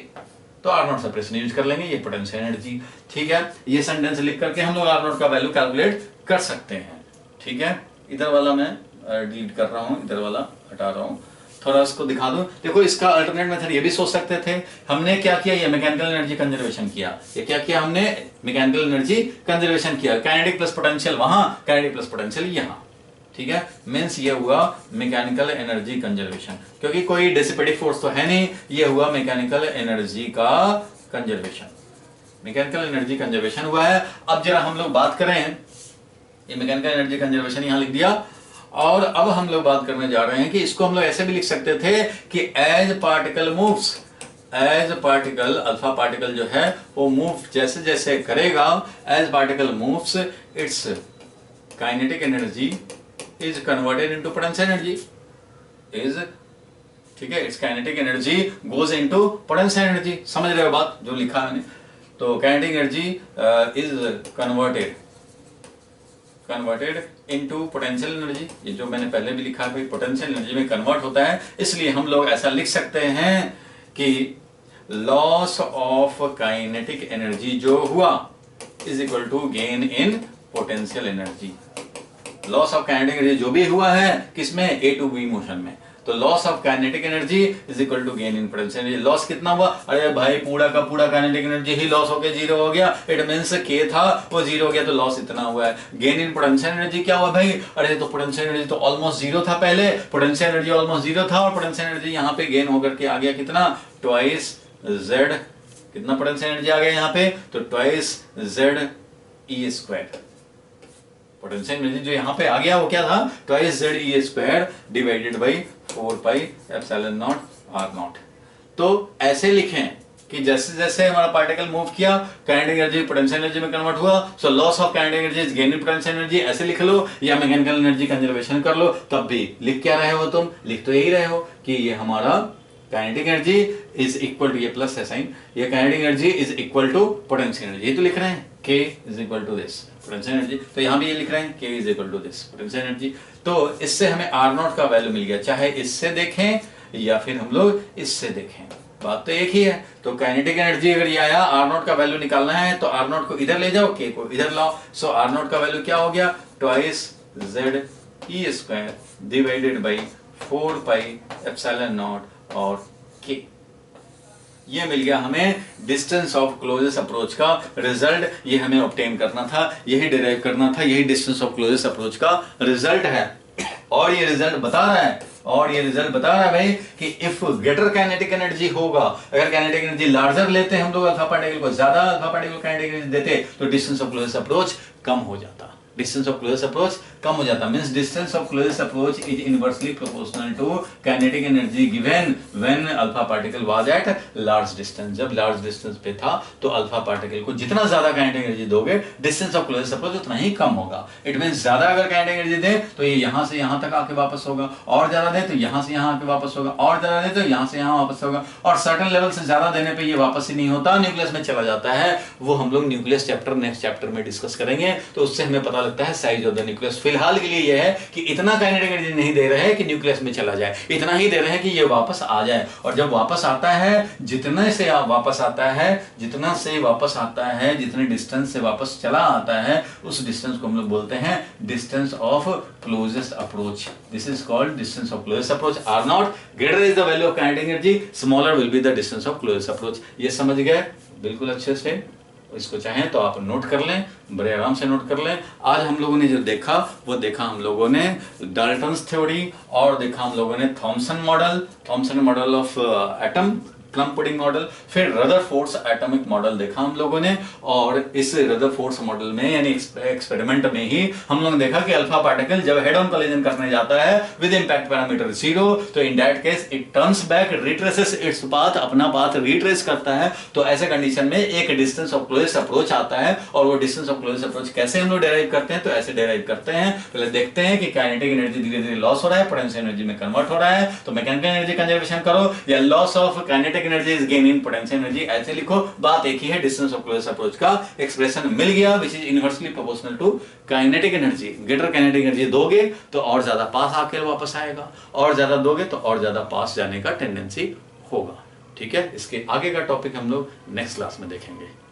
Speaker 1: तो R0 सेपरेशन यूज कर लेंगे, ये पोटेंशियल एनर्जी। ठीक है, ये सेंटेंस लिख करके हम लोग R0 का वैल्यू कैलकुलेट कर सकते हैं। ठीक है, इधर वाला मैं डिलीट कर रहा हूं, इधर वाला हटा रहा हूं, थोड़ा इसको दिखा दूं। देखो इसका अल्टरनेट मेथड ये भी सोच सकते थे, हमने क्या किया, ये मैकेनिकल एनर्जी कंजर्वेशन किया, ये क्या किया हमने, मैकेनिकल एनर्जी कंजर्वेशन किया, काइनेटिक प्लस पोटेंशियल वहां, काइनेटिक प्लस पोटेंशियल यहां। ठीक है, मींस ये हुआ मैकेनिकल एनर्जी कंजर्वेशन, क्योंकि कोई डिसिपेटिव फोर्स तो है नहीं, ये हुआ मैकेनिकल एनर्जी का कंजर्वेशन, मैकेनिकल एनर्जी कंजर्वेशन हुआ है। अब जरा हम लोग बात करें, ये मैकेनिकल एनर्जी कंजर्वेशन यहां लिख दिया, और अब हम लोग बात करने जा रहे हैं कि इसको हम लोग ऐसे भी लिख सकते थे कि as particle moves, as particle alpha particle जो है वो मूव जैसे जैसे करेगा, as particle moves its kinetic energy is converted into potential energy, is, ठीक है, its kinetic energy goes into potential energy. समझ रहे हो बात जो लिखा है मैंने, तो kinetic energy is converted into potential energy, ये जो मैंने पहले भी लिखा है पोटेंशियल एनर्जी में कन्वर्ट होता है, इसलिए हम लोग ऐसा लिख सकते हैं कि लॉस ऑफ काइनेटिक एनर्जी जो हुआ is equal to gain in potential energy. Loss of kinetic energy जो भी हुआ है किसमें, ए टू बी मोशन में, तो loss of kinetic energy is equal to gain in potential energy. Loss कितना हुआ, अरे भाई पूरा का पूरा काइनेटिक एनर्जी ही लॉस होके जीरो हो गया, इट मींस के था वो जीरो हो गया, तो लॉस इतना हुआ है। गेन इन पोटेंशियल एनर्जी क्या हुआ भाई, अरे तो पोटेंशियल एनर्जी तो ऑलमोस्ट जीरो था पहले, पोटेंशियल एनर्जी ऑलमोस्ट जीरो था, और पोटेंशियल एनर्जी यहाँ पे गेन होकर के आ गया कितना, ट्वाइस जेड, कितना पोटेंशियल एनर्जी आ गया यहाँ पे, तो twice Z E square. Potential energy जो यहाँ पे आ गया वो क्या था, twice Z E square divided by 4πε0 R0। तो ऐसे लिखें कि जैसे जैसे हमारा पार्टिकल मूव किया, काइनेटिक एनर्जी पोटेंशियल एनर्जी में कन्वर्ट हुआ, so loss of kinetic energy is gain in potential energy, ऐसे लिख लो, या मैकेनिकल एनर्जी कंजर्वेशन कर लो, तब भी लिख क्या रहे हो तुम, लिख तो यही रहे हो कि ये हमारा kinetic energy is equal to, ये प्लस है साइन, ये kinetic energy is equal to potential energy, ये तो लिख रहे हैं K is equal to this potential energy, तो यहां भी ये लिख रहे हैं K is equal to this potential energy. तो इससे हमें R0 का वैल्यू मिल गया, चाहे इससे देखें या फिर हम लोग इससे देखें, बात तो एक ही है। तो काइनेटिक एनर्जी अगर ये आया, आर नॉट का वैल्यू निकालना है तो आर नॉट को इधर ले जाओ, के को इधर लाओ। सो आर नॉट का वैल्यू क्या हो गया, twice Z E square divided by 4 pi epsilon not और के। ये मिल गया हमें डिस्टेंस ऑफ क्लोजेस्ट अप्रोच का रिजल्ट। ये हमें ऑब्टेन करना था, यही डिराइव करना था, यही डिस्टेंस ऑफ क्लोजेस्ट अप्रोच का रिजल्ट है। और ये रिजल्ट बता रहा है भाई कि इफ ग्रेटर काइनेटिक एनर्जी होगा, अगर काइनेटिक एनर्जी लार्जर लेते हम लोग अल्फा पार्टिकल को, ज्यादा अल्फा पार्टिकल काइनेटिक एनर्जी देते तो डिस्टेंस ऑफ क्लोजेस्ट अप्रोच कम हो जाता। डिस्टेंस ऑफ क्लोजेस्ट अप्रोच कम हो जाता means distance of closest approach is inversely proportional to kinetic energy given when alpha particle was at large distance. जब large distance पे था तो अल्फा पार्टिकल को जितना ज्यादा काइनेटिक एनर्जी दोगे डिस्टेंस ऑफ क्लोजेस्ट अप्रोच उतना ही कम होगा। इट मींस ज्यादा अगर काइनेटिक एनर्जी दे तो ये यहां से यहां तक आके वापस होगा, और ज्यादा दे तो यहां से यहां आके वापस होगा, और ज्यादा दे तो यहां से यहां वापस होगा, और सर्टेन लेवल से ज्यादा देने पे ये वापस ही नहीं होता, न्यूक्लियस में चला जाता है। वो हम लोग न्यूक्लियस चैप्टर नेक्स्ट चैप्टर में डिस्कस करेंगे, तो उससे हमें पता लगता है साइज ऑफ द न्यूक्लियस। फिलहाल के लिए यह है कि इतना काइनेटिक एनर्जी नहीं दे रहे हैं कि न्यूक्लियस में चला जाए, इतना ही दे रहे हैं कि ये वापस आ जाए। और जब वापस आता है, जितने से वापस आता है, जितने डिस्टेंस से वापस चला आता है, उस डिस्टेंस को हम लोग बोलते हैं distance of closest approach. This is called distance of closest approach. R naught greater is the value of kinetic energy, smaller will be the distance of closest approach. ये समझ गए बिल्कुल अच्छे से। इसको चाहें तो आप नोट कर लें, बड़े आराम से नोट कर लें। आज हम लोगों ने जो देखा वो देखा हम लोगों ने डाल्टन्स थ्योरी, और देखा हम लोगों ने Thompson model of atom, plum pudding model, फिर रदरफोर्ड्स एटॉमिक मॉडल देखा हम लोगों ने। और इस रदरफोर्ड्स मॉडल में यानी एक्सपेरिमेंट में ही हम लोगों ने देखा कि अल्फा पार्टिकल जब हेड ऑन कोलिजन करने जाता है विद इंपैक्ट पैरामीटर 0, तो in that case it turns back, retraces its path, अपना पाथ रिट्रेस करता है। तो ऐसे कंडीशन में एक डिस्टेंस ऑफ क्लोजेस्ट अप्रोच आता है। और वो डिस्टेंस ऑफ क्लोजेस्ट अप्रोच कैसे हम लोग डेराइव करते हैं, तो ऐसे डेराइव करते हैं। पहले देखते हैं कि काइनेटिक एनर्जी धीरे धीरे लॉस हो रहा है, पोटेंशियल एनर्जी में कन्वर्ट हो रहा है, तो मैकेनिकल एनर्जी कंजर्वेशन करो, या loss of kinetic energy is gain in potential energy, ऐसे लिखो। बात एक ही है, डिस्टेंस ऑफ क्लोजेस्ट अप्रोच का एक्सप्रेशन मिल गया, which is inversely proportional to kinetic energy. Greater kinetic energy दोगे तो और ज्यादा पास आके वापस आएगा, और ज्यादा दोगे तो और ज्यादा पास जाने का टेंडेंसी होगा। ठीक है, इसके आगे का टॉपिक हम लोग नेक्स्ट क्लास में देखेंगे।